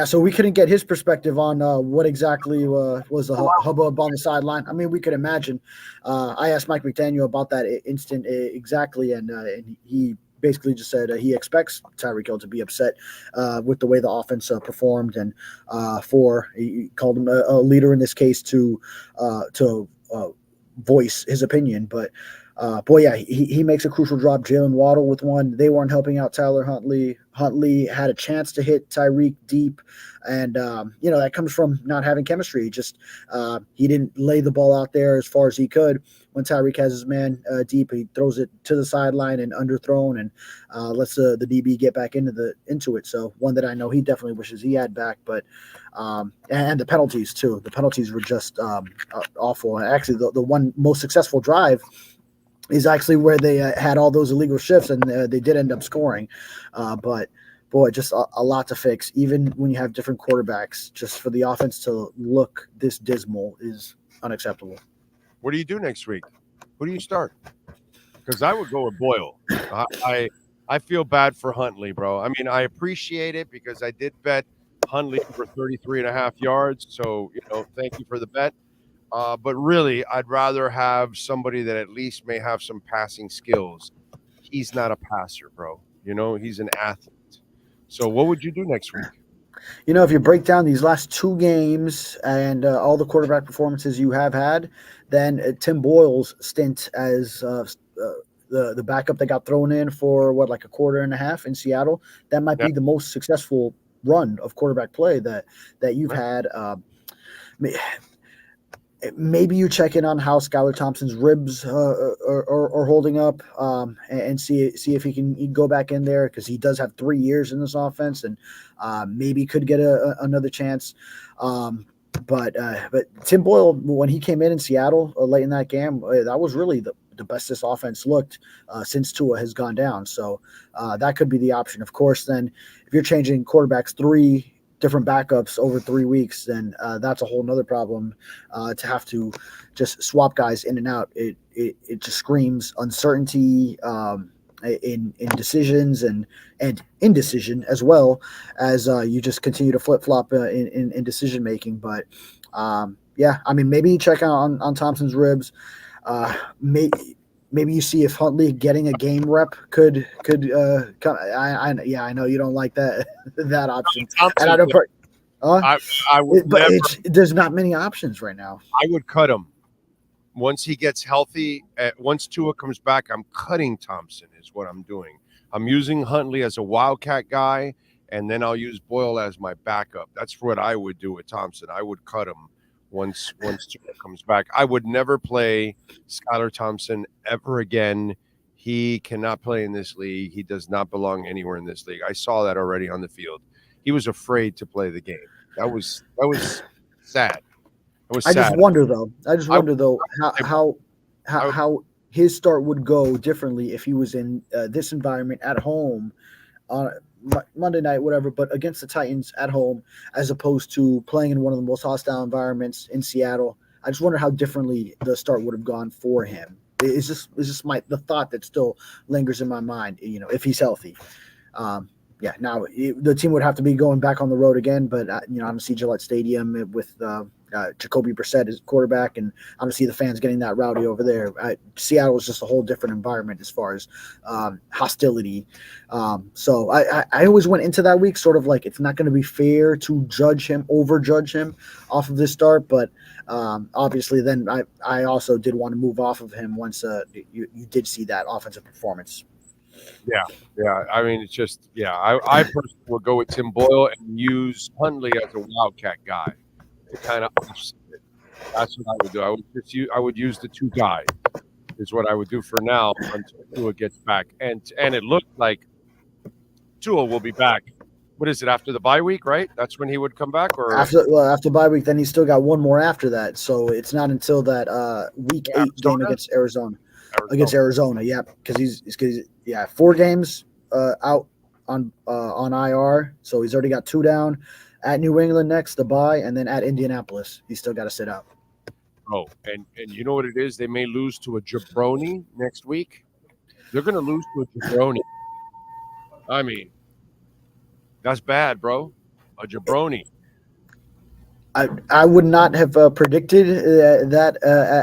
so we couldn't get his perspective on what exactly was the hubbub on the sideline. I mean, we could imagine. I asked Mike McDaniel about that instant exactly, and he basically just said he expects Tyreek Hill to be upset with the way the offense performed, and he called him a leader in this case to voice his opinion. But he makes a crucial drop. Jalen Waddle with one. They weren't helping out Tyler Huntley. Huntley had a chance to hit Tyreek deep, and that comes from not having chemistry. Just he didn't lay the ball out there as far as he could. When Tyreek has his man deep, he throws it to the sideline and underthrown, and lets the DB get back into it. So one that I know he definitely wishes he had back. But and the penalties too. The penalties were just awful. Actually, the one most successful drive is actually where they had all those illegal shifts, and they did end up scoring. But boy, just a lot to fix. Even when you have different quarterbacks, just for the offense to look this dismal is unacceptable. What do you do next week? Who do you start? Because I would go with Boyle. I feel bad for Huntley, bro. I mean, I appreciate it because I did bet Huntley for 33.5 yards. So, thank you for the bet. But really, I'd rather have somebody that at least may have some passing skills. He's not a passer, bro. He's an athlete. So what would you do next week? If you break down these last two games and all the quarterback performances you have had, then Tim Boyle's stint as the backup that got thrown in for like a quarter and a half in Seattle, that might be the most successful run of quarterback play that you've had. Maybe you check in on how Skylar Thompson's ribs are holding up, and see if he can go back in there, because he does have 3 years in this offense, and maybe could get another chance. But Tim Boyle, when he came in Seattle late in that game, that was really the best this offense looked since Tua has gone down. So that could be the option. Of course, then if you're changing quarterbacks 3 different backups over 3 weeks, then that's a whole nother problem. To have to just swap guys in and out, it just screams uncertainty in decisions and indecision, as well as you just continue to flip flop in decision making. But maybe check out on Thompson's ribs. Maybe you see if Huntley getting a game rep could come. I know you don't like that option. And I don't. I would never. There's not many options right now. I would cut him once he gets healthy. Once Tua comes back, I'm cutting Thompson. Is what I'm doing. I'm using Huntley as a wildcat guy, and then I'll use Boyle as my backup. That's what I would do with Thompson. I would cut him once Tua comes back. I would never play Skylar Thompson ever again. He cannot play in this league. He does not belong anywhere in this league. I saw that already on the field. He was afraid to play the game. That was sad. It was sad. I just wonder though how his start would go differently if he was in this environment at home on Monday night, whatever, but against the Titans at home, as opposed to playing in one of the most hostile environments in Seattle. I just wonder how differently the start would have gone for him. It's just the thought that still lingers in my mind, if he's healthy. Now the team would have to be going back on the road again, but I don't see Gillette Stadium with Jacoby Brissett is quarterback, and I don't see the fans getting that rowdy over there. Seattle is just a whole different environment as far as hostility. So I always went into that week sort of like it's not going to be fair to overjudge him off of this start, but obviously then I also did want to move off of him once you did see that offensive performance. Yeah. I mean, it's just, I personally would go with Tim Boyle and use Hundley as a wildcat guy to kind of offset it. That's what I would do. I would use the two guys is what I would do for now until Tua gets back. And it looked like Tua will be back. What is it, after the bye week, right? That's when he would come back? Or after bye week, then he's still got one more after that. So it's not until that week 8 game against Arizona. Against Arizona, yeah, because he's 4 games out on IR, so he's already got 2 down. At New England next, the bye, and then at Indianapolis, he's still got to sit out. Oh, and you know what it is? They may lose to a jabroni next week. They're going to lose to a jabroni. I mean, that's bad, bro. A jabroni. I would not have predicted that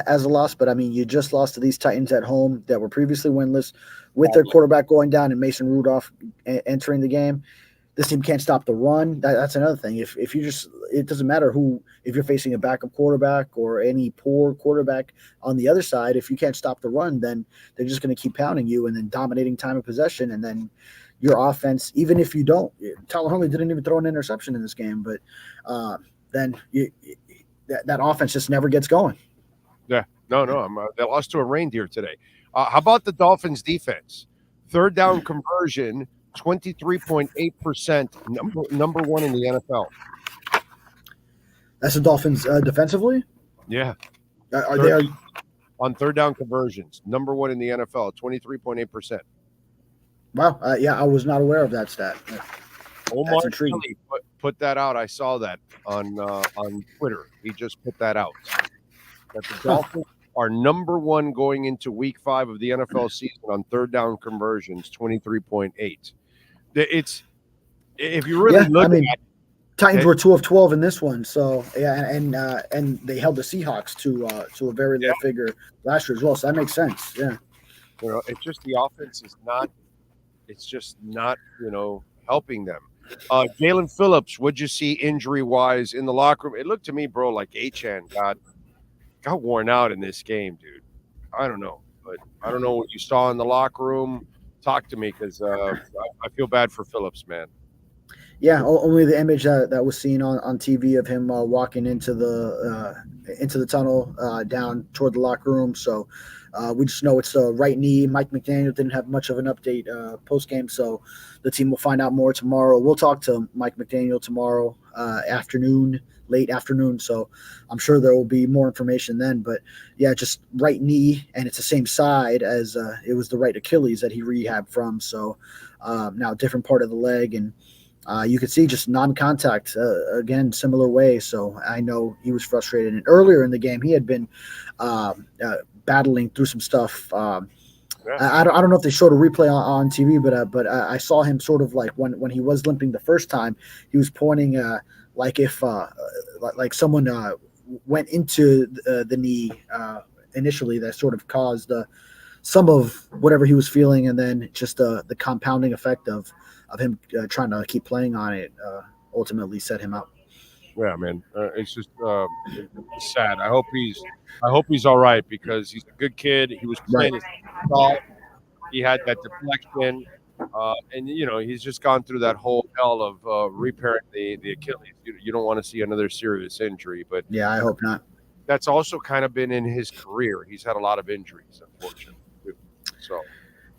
as a loss, but I mean, you just lost to these Titans at home that were previously winless with their quarterback going down and Mason Rudolph entering the game. This team can't stop the run. That's another thing. If you just, it doesn't matter if you're facing a backup quarterback or any poor quarterback on the other side, if you can't stop the run, then they're just going to keep pounding you and then dominating time of possession. And then your offense, even if you don't, Tyler Huntley didn't even throw an interception in this game, but then that offense just never gets going. Yeah, no. They lost to a reindeer today. How about the Dolphins defense? Third down conversion, 23.8%, number 1 in the NFL. That's the Dolphins defensively? Yeah. Are they on third down conversions, number 1 in the NFL, 23.8%. Wow. I was not aware of that stat. Omar Kelly put that out. I saw that on Twitter. He just put that out. That the Dolphins are number 1 going into week 5 of the NFL season on third down conversions, 23.8. It's, if you really look at it, Titans were 2 of 12 in this one, so and they held the Seahawks to a very low figure last year as well. So that makes sense. Yeah, it's just the offense is not. It's just not helping them. Jalen Phillips, what'd you see injury-wise in the locker room? It looked to me, bro, like Achane got worn out in this game, dude. I don't know, but I don't know what you saw in the locker room. Talk to me, because I feel bad for Phillips, man. Yeah, only the image that was seen on TV of him walking into the tunnel down toward the locker room. So we just know it's the right knee. Mike McDaniel didn't have much of an update post-game, so the team will find out more tomorrow. We'll talk to Mike McDaniel tomorrow late afternoon, so I'm sure there will be more information then. But, yeah, just right knee, and it's the same side as it was the right Achilles that he rehabbed from. So now different part of the leg, and you could see just non-contact, again, similar way. So I know he was frustrated. And earlier in the game, he had been battling through some stuff. I don't know if they showed a replay on TV, but I saw him sort of like when he was limping the first time, he was pointing like if like someone went into the knee initially, that sort of caused some of whatever he was feeling, and then just the compounding effect of him trying to keep playing on it ultimately set him up. Yeah, man, it's just sad. I hope he's all right, because he's a good kid. He was playing his ball. He had that deflection, and he's just gone through that whole hell of repairing the Achilles. You don't want to see another serious injury, but yeah, I hope not. That's also kind of been in his career. He's had a lot of injuries, unfortunately. So.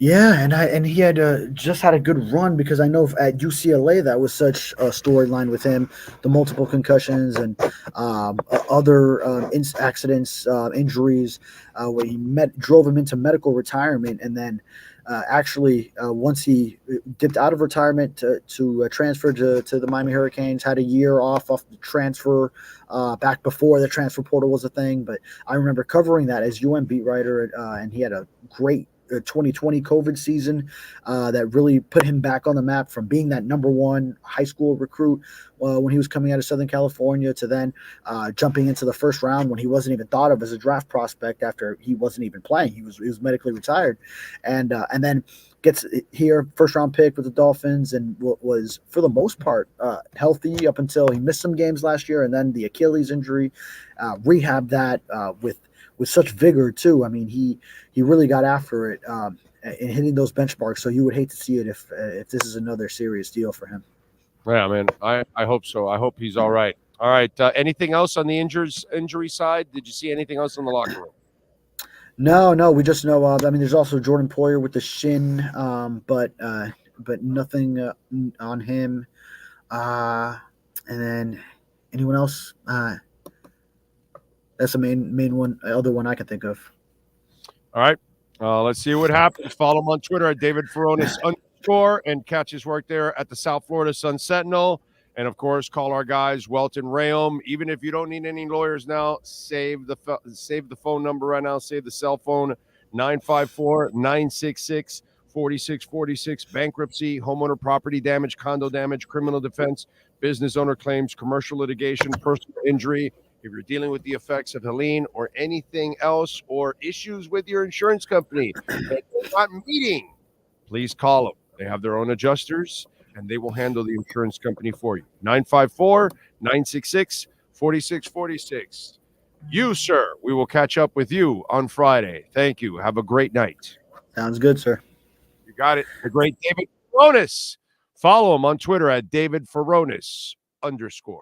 Yeah, and he had just had a good run, because I know at UCLA that was such a storyline with him, the multiple concussions and other accidents, injuries, where he drove him into medical retirement, and then actually once he dipped out of retirement to transfer to the Miami Hurricanes, had a year off the transfer back before the transfer portal was a thing. But I remember covering that as UM beat writer, and he had a great 2020 COVID season that really put him back on the map from being that number one high school recruit when he was coming out of Southern California to then jumping into the first round when he wasn't even thought of as a draft prospect after he wasn't even playing. He was medically retired, and then gets here, first round pick with the Dolphins, and was for the most part healthy up until he missed some games last year, and then the Achilles injury, rehab that with such vigor too. I mean, he really got after it in hitting those benchmarks. So you would hate to see it if this is another serious deal for him. Yeah, man. I hope so. I hope he's all right. All right. Anything else on the injury side? Did you see anything else in the locker room? No. We just know. I mean, there's also Jordan Poyer with the shin, but nothing on him. And then anyone else? That's the main one, other one I can think of. All right. Let's see what happens. Follow him on Twitter at David Furones _ and catch his work there at the South Florida Sun Sentinel. And, of course, call our guys, Welton Rayom. Even if you don't need any lawyers now, save the phone number right now. Save the cell phone, 954-966-4646. Bankruptcy, homeowner property damage, condo damage, criminal defense, business owner claims, commercial litigation, personal injury. If you're dealing with the effects of Helene or anything else or issues with your insurance company that you're not meeting, please call them. They have their own adjusters, and they will handle the insurance company for you. 954-966-4646. You, sir, we will catch up with you on Friday. Thank you. Have a great night. Sounds good, sir. You got it. The great David Furones. Follow him on Twitter at David Furones _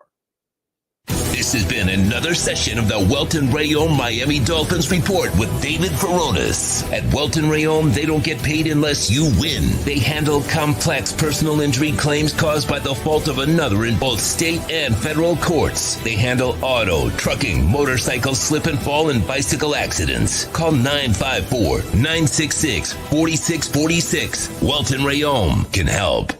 This has been another session of the Welton Rayom Miami Dolphins Report with David Furones. At Welton Rayom, they don't get paid unless you win. They handle complex personal injury claims caused by the fault of another in both state and federal courts. They handle auto, trucking, motorcycle slip and fall, and bicycle accidents. Call 954-966-4646. Welton Rayom can help.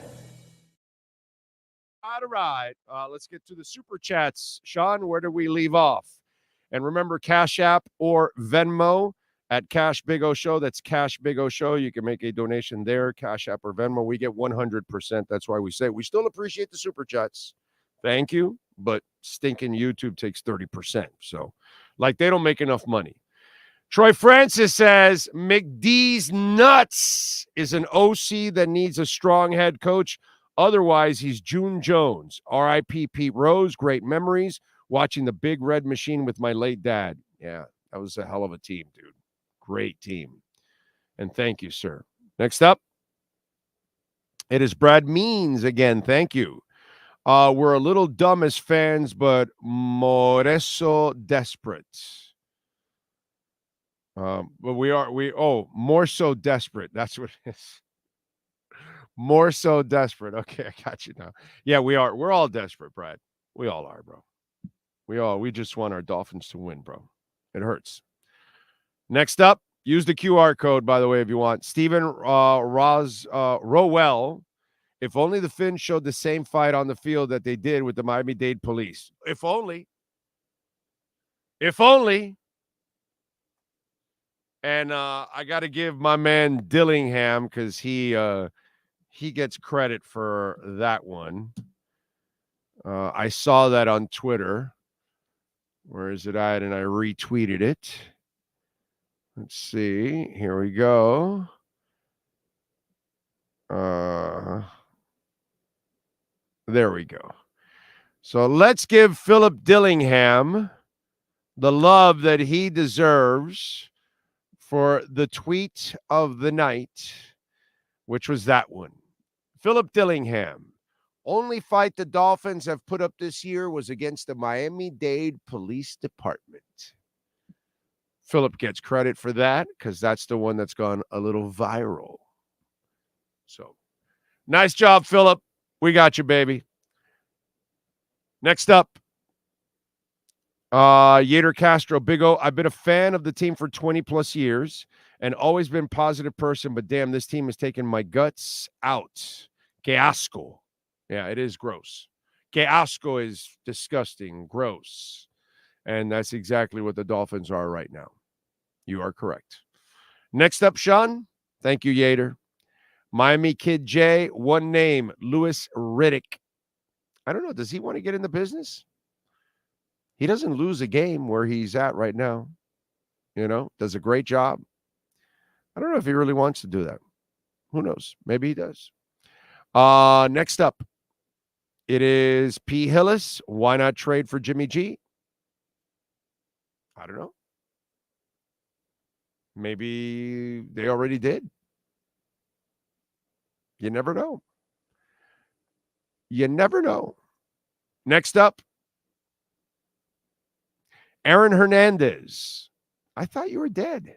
All right. Let's get to the super chats. Sean, where do we leave off? And remember, Cash App or Venmo at Cash Big O Show. That's Cash Big O Show. You can make a donation there, Cash App or Venmo. We get 100%. That's why we say we still appreciate the super chats. Thank you. But stinking YouTube takes 30%. So, like, they don't make enough money. Troy Francis says, McD's nuts is an OC that needs a strong head coach. Otherwise, he's June Jones. R.I.P. Pete Rose. Great memories. Watching the Big Red Machine with my late dad. Yeah, that was a hell of a team, dude. Great team. And thank you, sir. Next up, it is Brad Means again. Thank you. We're a little dumb as fans, but more so desperate. But more so desperate. That's what it is. More so desperate. Okay, I got you now. Yeah, we are. We're all desperate, Brad. We all are, bro. We just want our Dolphins to win, bro. It hurts. Next up, use the QR code, by the way, if you want. Stephen Rowell. If only the Finns showed the same fight on the field that they did with the Miami-Dade police. If only. If only. And I got to give my man Dillingham, because he gets credit for that one. I saw that on Twitter. Where is it at? And I retweeted it. Let's see. Here we go. There we go. So let's give Philip Dillingham the love that he deserves for the tweet of the night, which was that one. Philip Dillingham. Only fight the Dolphins have put up this year was against the Miami-Dade Police Department. Philip gets credit for that because that's the one that's gone a little viral. So, nice job, Philip. We got you, baby. Next up, Yader Castro. Big O, I've been a fan of the team for 20 plus years and always been a positive person, but damn, this team has taken my guts out. Que asco. Yeah, it is gross. Que asco is disgusting, gross. And that's exactly what the Dolphins are right now. You are correct. Next up, Sean, Thank you, Yater. Miami Kid J, one name, Louis Riddick. I don't know. Does he want to get in the business? He doesn't lose a game where he's at right now. Does a great job. I don't know if he really wants to do that. Who knows? Maybe he does. Next up, it is P. Hillis. Why not trade for Jimmy G? I don't know. Maybe they already did. You never know. You never know. Next up, Aaron Hernandez. I thought you were dead.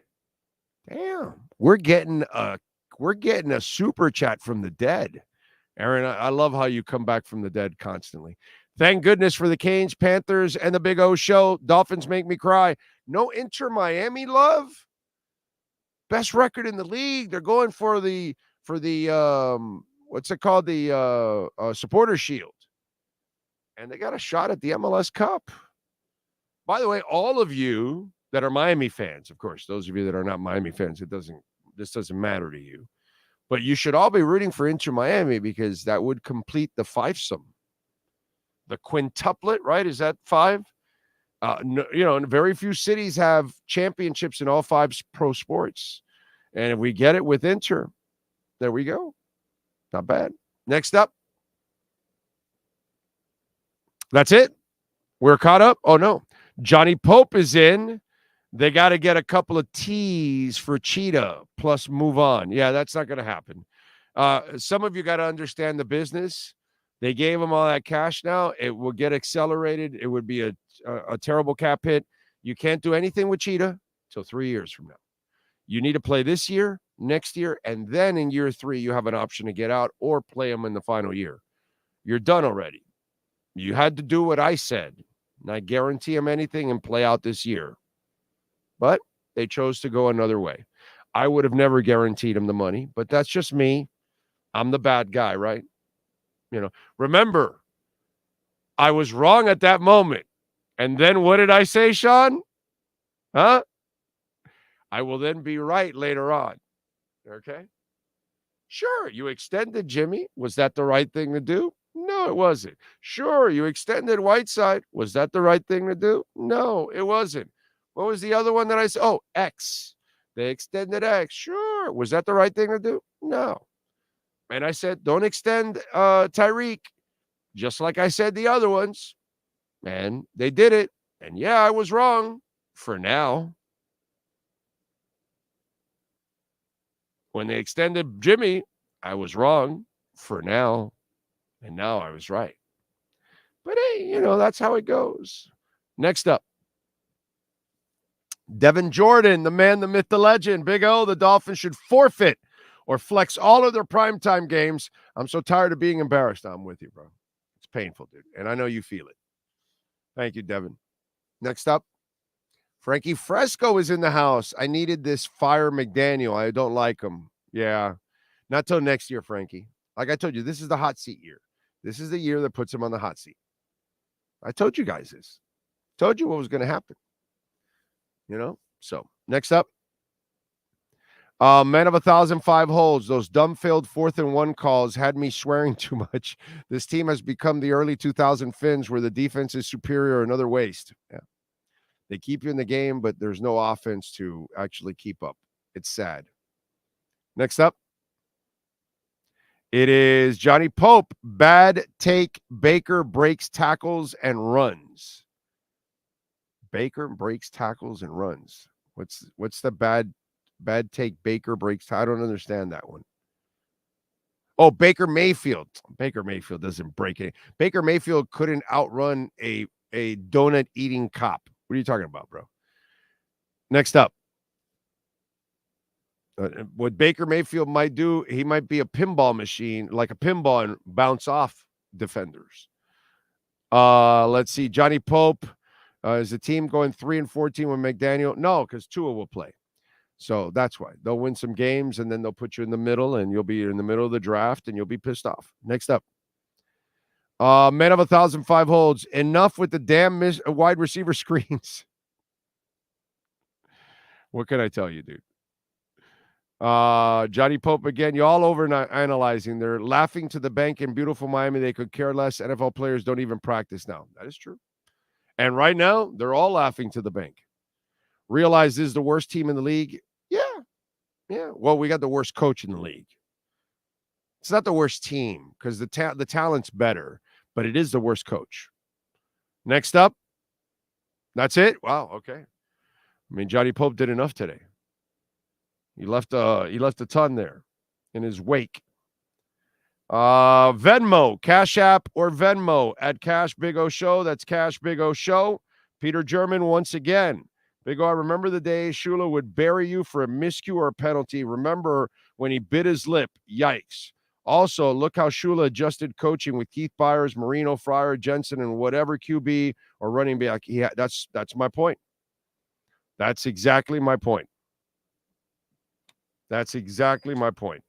Damn. We're getting a super chat from the dead. Aaron, I love how you come back from the dead constantly. Thank goodness for the Canes, Panthers, and the Big O show. Dolphins make me cry. No Inter Miami love. Best record in the league. They're going for the what's it called? The supporter shield. And they got a shot at the MLS Cup. By the way, all of you that are Miami fans, of course, those of you that are not Miami fans, this doesn't matter to you. But you should all be rooting for Inter Miami because that would complete the fivesome. The quintuplet, right? Is that 5? Very few cities have championships in all 5 pro sports. And if we get it with Inter, there we go. Not bad. Next up. That's it. We're caught up. Oh, no. Johnny Pope is in. They got to get a couple of T's for Cheetah plus move on. Yeah, that's not going to happen. Some of you got to understand the business. They gave him all that cash now. It will get accelerated. It would be a terrible cap hit. You can't do anything with Cheetah till 3 years from now. You need to play this year, next year, and then in year 3, you have an option to get out or play him in the final year. You're done already. You had to do what I said, not guarantee him anything and play out this year. But they chose to go another way. I would have never guaranteed him the money, but that's just me. I'm the bad guy, right? Remember, I was wrong at that moment. And then what did I say, Sean? Huh? I will then be right later on. Okay? Sure, you extended Jimmy. Was that the right thing to do? No, it wasn't. Sure, you extended Whiteside. Was that the right thing to do? No, it wasn't. What was the other one that I said? Oh, X. They extended X. Sure. Was that the right thing to do? No. And I said, don't extend Tyreek, just like I said the other ones. And they did it. And yeah, I was wrong for now. When they extended Jimmy, I was wrong for now. And now I was right. But hey, that's how it goes. Next up. Devin Jordan, the man, the myth, the legend. Big O, the Dolphins should forfeit or flex all of their primetime games. I'm so tired of being embarrassed. I'm with you, bro. It's painful, dude. And I know you feel it. Thank you, Devin. Next up, Frankie Fresco is in the house. I needed this fire McDaniel. I don't like him. Yeah. Not till next year, Frankie. Like I told you, this is the hot seat year. This is the year that puts him on the hot seat. I told you guys this. Told you what was going to happen. So next up, man of 1,005 holds. Those dumb failed 4th and 1 calls had me swearing too much. This team has become the early 2000 Finns where the defense is superior, another waste. Yeah. They keep you in the game, but there's no offense to actually keep up. It's sad. Next up, it is Johnny Pope. Bad take. Baker breaks tackles and runs. Baker breaks tackles and runs. What's the bad take? Baker breaks. I don't understand that one. Oh, Baker Mayfield. Baker Mayfield doesn't break it. Baker Mayfield couldn't outrun a donut eating cop. What are you talking about, bro? Next up. What Baker Mayfield might do, he might be a pinball machine, like a pinball, and bounce off defenders. Let's see. Johnny Pope. Is the team going 3-14 with McDaniel? No, because Tua will play. So that's why. They'll win some games, and then they'll put you in the middle, and you'll be in the middle of the draft, and you'll be pissed off. Next up. Man of 1,005 holds. Enough with the damn wide receiver screens. What can I tell you, dude? Johnny Pope again. You all over analyzing. They're laughing to the bank in beautiful Miami. They could care less. NFL players don't even practice now. That is true. And right now, they're all laughing to the bank. Realize this is the worst team in the league. Yeah. Well, we got the worst coach in the league. It's not the worst team because the talent's better, but it is the worst coach. Next up. That's it. Wow. Okay. I mean, Johnny Pope did enough today. He left a ton there in his wake. Venmo, Cash App or Venmo at Cash Big O Show. That's Cash Big O Show. Peter German once again. Big O, I remember the day Shula would bury you for a miscue or a penalty. Remember when he bit his lip? Yikes. Also, look how Shula adjusted coaching with Keith Byers, Marino, Fryer, Jensen, and whatever QB or running back. That's my point. That's exactly my point. That's exactly my point.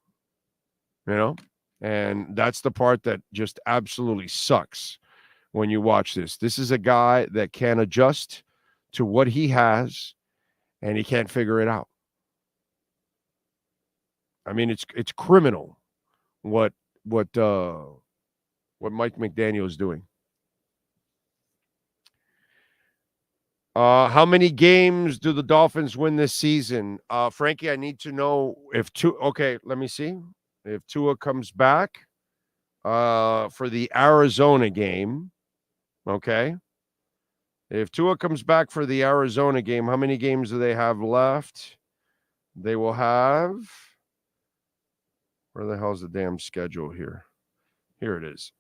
You know? And that's the part that just absolutely sucks when you watch this. This is a guy that can adjust to what he has, and he can't figure it out. I mean, it's criminal what Mike McDaniels is doing. How many games do the Dolphins win this season? Frankie, I need to know if Tua. Okay, let me see. If Tua comes back for the Arizona game, okay. If Tua comes back for the Arizona game, how many games do they have left? They will have. Where the hell's the damn schedule here? Here it is.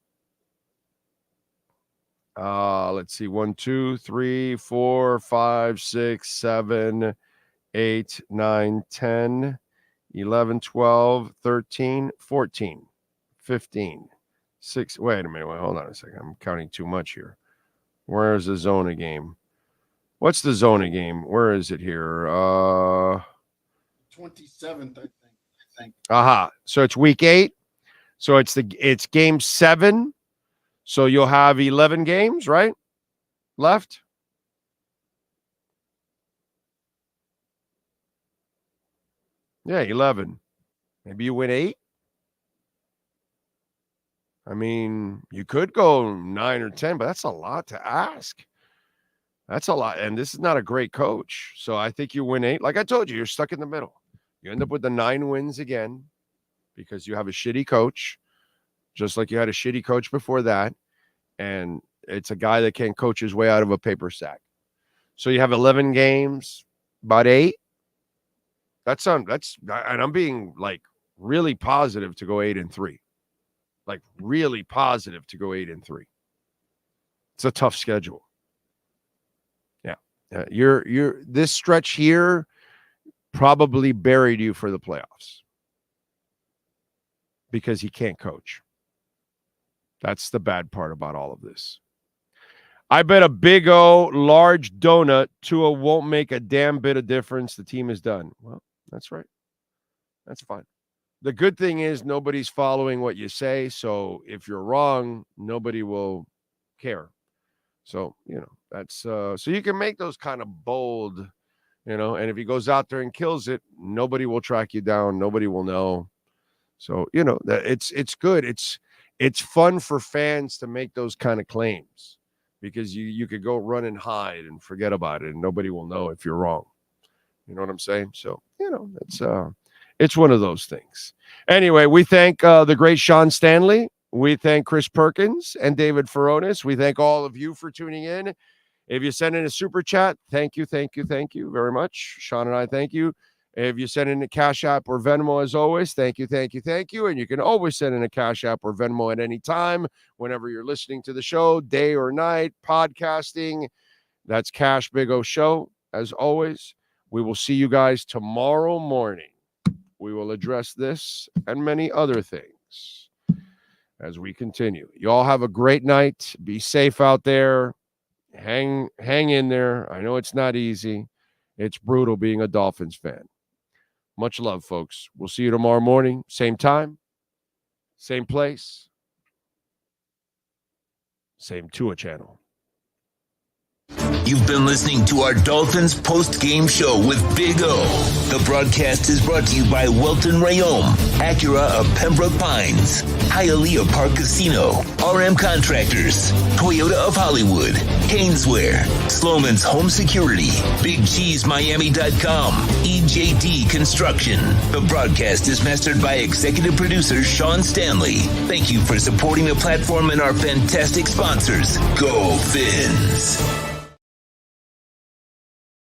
Let's see. 1, 2, 3, 4, 5, 6, 7, 8, 9, 10, 11, 12, 13, 14, 15, 6. Wait a minute. Hold on a second. I'm counting too much here. Where's the Zona game? What's the Zona game? Where is it here? 27th, I think. Aha. So it's week 8. So it's game 7. So you'll have 11 games, right? Left. Yeah, 11. Maybe you win 8. I mean, you could go 9 or 10, but that's a lot to ask. That's a lot. And this is not a great coach. So I think you win 8. Like I told you, you're stuck in the middle. You end up with the 9 wins again because you have a shitty coach, just like you had a shitty coach before that. And it's a guy that can't coach his way out of a paper sack. So you have 11 games, about 8. And I'm being like really positive to go 8-3. Like really positive to go 8-3. It's a tough schedule. Yeah. You're this stretch here probably buried you for the playoffs because he can't coach. That's the bad part about all of this. I bet a big O large donut Tua won't make a damn bit of difference. The team is done. Well, that's right. That's fine. The good thing is nobody's following what you say. So if you're wrong, nobody will care. So, that's so you can make those kind of bold, and if he goes out there and kills it, nobody will track you down. Nobody will know. So, that it's good. It's fun for fans to make those kind of claims because you could go run and hide and forget about it and nobody will know if you're wrong. You know what I'm saying? So, it's one of those things. Anyway, we thank the great Sean Stanley. We thank Chris Perkins and David Furones. We thank all of you for tuning in. If you send in a super chat, thank you very much. Sean and I thank you. If you send in a Cash App or Venmo, as always, thank you. And you can always send in a Cash App or Venmo at any time, whenever you're listening to the show, day or night, podcasting. That's Cash Big O Show. As always, we will see you guys tomorrow morning. We will address this and many other things as we continue. You all have a great night. Be safe out there. Hang in there. I know it's not easy. It's brutal being a Dolphins fan. Much love, folks. We'll see you tomorrow morning. Same time, same place, same Tua channel. You've been listening to our Dolphins post-game show with Big O. The broadcast is brought to you by Welton Rayom, Acura of Pembroke Pines, Hialeah Park Casino, RM Contractors, Toyota of Hollywood, Haineswear, Sloman's Home Security, BigCheeseMiami.com, EJD Construction. The broadcast is mastered by executive producer Sean Stanley. Thank you for supporting the platform and our fantastic sponsors. Go Fins!